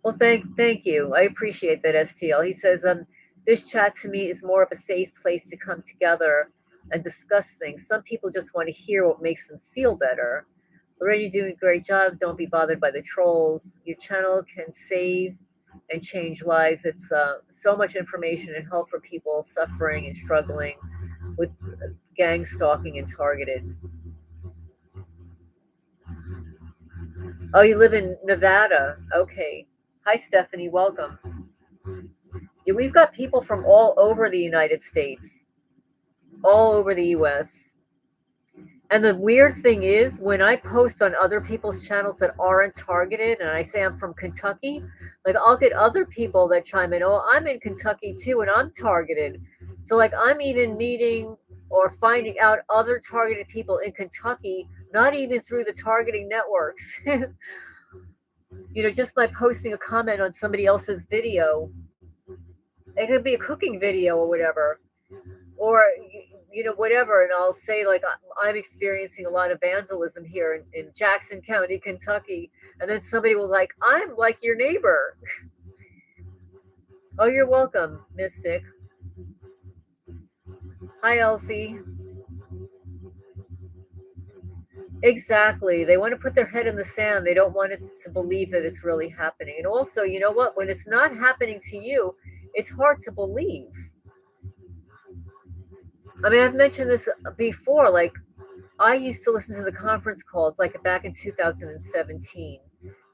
Well, thank you. I appreciate that, STL. He says, this chat to me is more of a safe place to come together and discuss things. Some people just want to hear what makes them feel better. Lorraine, you're doing a great job. Don't be bothered by the trolls. Your channel can save and change lives. It's so much information and help for people suffering and struggling with gang stalking and targeted. Oh, you live in Nevada. Okay. Hi, Stephanie. Welcome. Yeah, we've got people from all over the United States, all over the US. And the weird thing is, when I post on other people's channels that aren't targeted, and I say I'm from Kentucky, like I'll get other people that chime in, oh, I'm in Kentucky too, and I'm targeted. So, like, I'm even meeting or finding out other targeted people in Kentucky, not even through the targeting networks. Just by posting a comment on somebody else's video. It could be a cooking video or whatever, or whatever, and I'll say like I'm experiencing a lot of vandalism here in Jackson County, Kentucky, and then somebody will like, I'm like your neighbor. Oh, you're welcome, Mystic. Hi, Elsie. Exactly. They want to put their head in the sand. They don't want it to believe that it's really happening. And also, you know what? When it's not happening to you, it's hard to believe. I mean, I've mentioned this before. Like, I used to listen to the conference calls like back in 2017,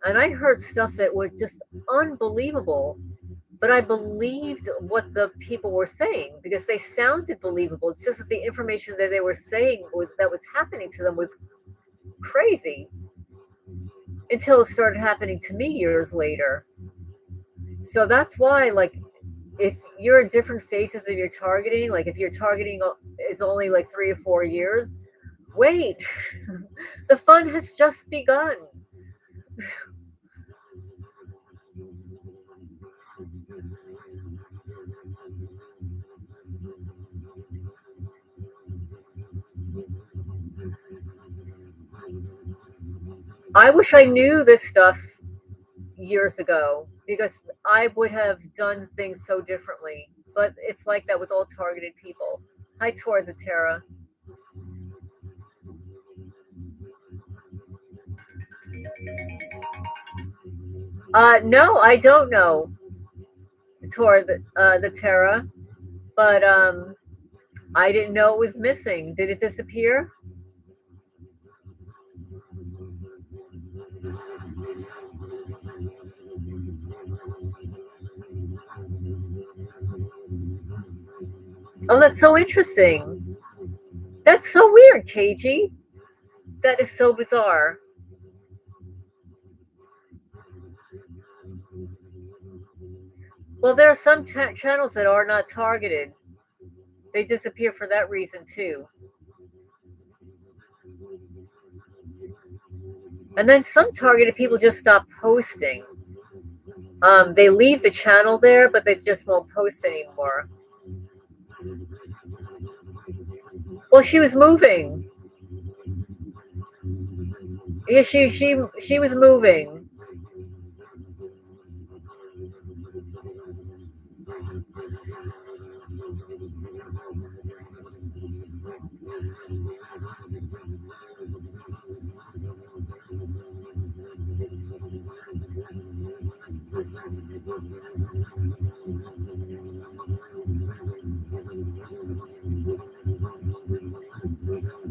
and I heard stuff that was just unbelievable. But I believed what the people were saying because they sounded believable. It's just that the information that they were saying was happening to them was crazy until it started happening to me years later. So that's why, like, if you're in different phases of your targeting, like if your targeting is only like 3 or 4 years, wait, the fun has just begun. I wish I knew this stuff years ago because I would have done things so differently. But it's like that with all targeted people. Hi, Tor the Terra. No, I don't know Tor the Terra, but I didn't know it was missing. Did it disappear? Oh, that's so interesting. That's so weird, KG. That is so bizarre. Well, there are some channels that are not targeted. They disappear for that reason too. And then some targeted people just stop posting. They leave the channel there, but they just won't post anymore. Well, she was moving. Yeah, she was moving.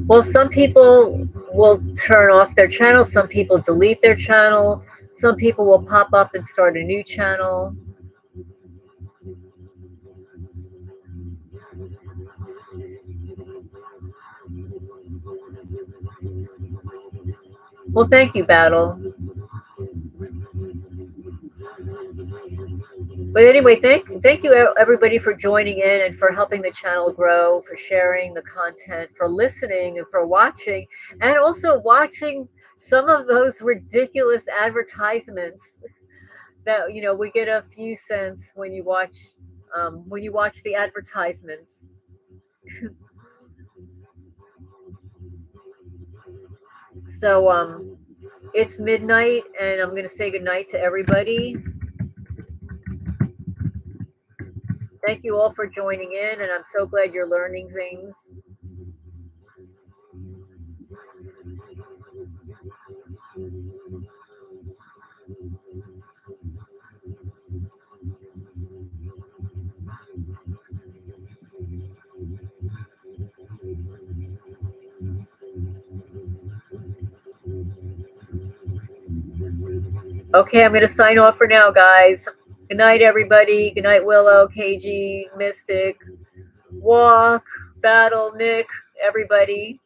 Well, some people will turn off their channel, some people delete their channel, some people will pop up and start a new channel. Well, thank you, Battle. But anyway, thank you everybody for joining in and for helping the channel grow, for sharing the content, for listening and for watching, and also watching some of those ridiculous advertisements. that we get a few cents when you watch the advertisements. So it's midnight, and I'm gonna say goodnight to everybody. Thank you all for joining in, and I'm so glad you're learning things. Okay, I'm gonna sign off for now, guys. Good night, everybody. Good night, Willow, KG, Mystic, Walk, Battle, Nick, everybody.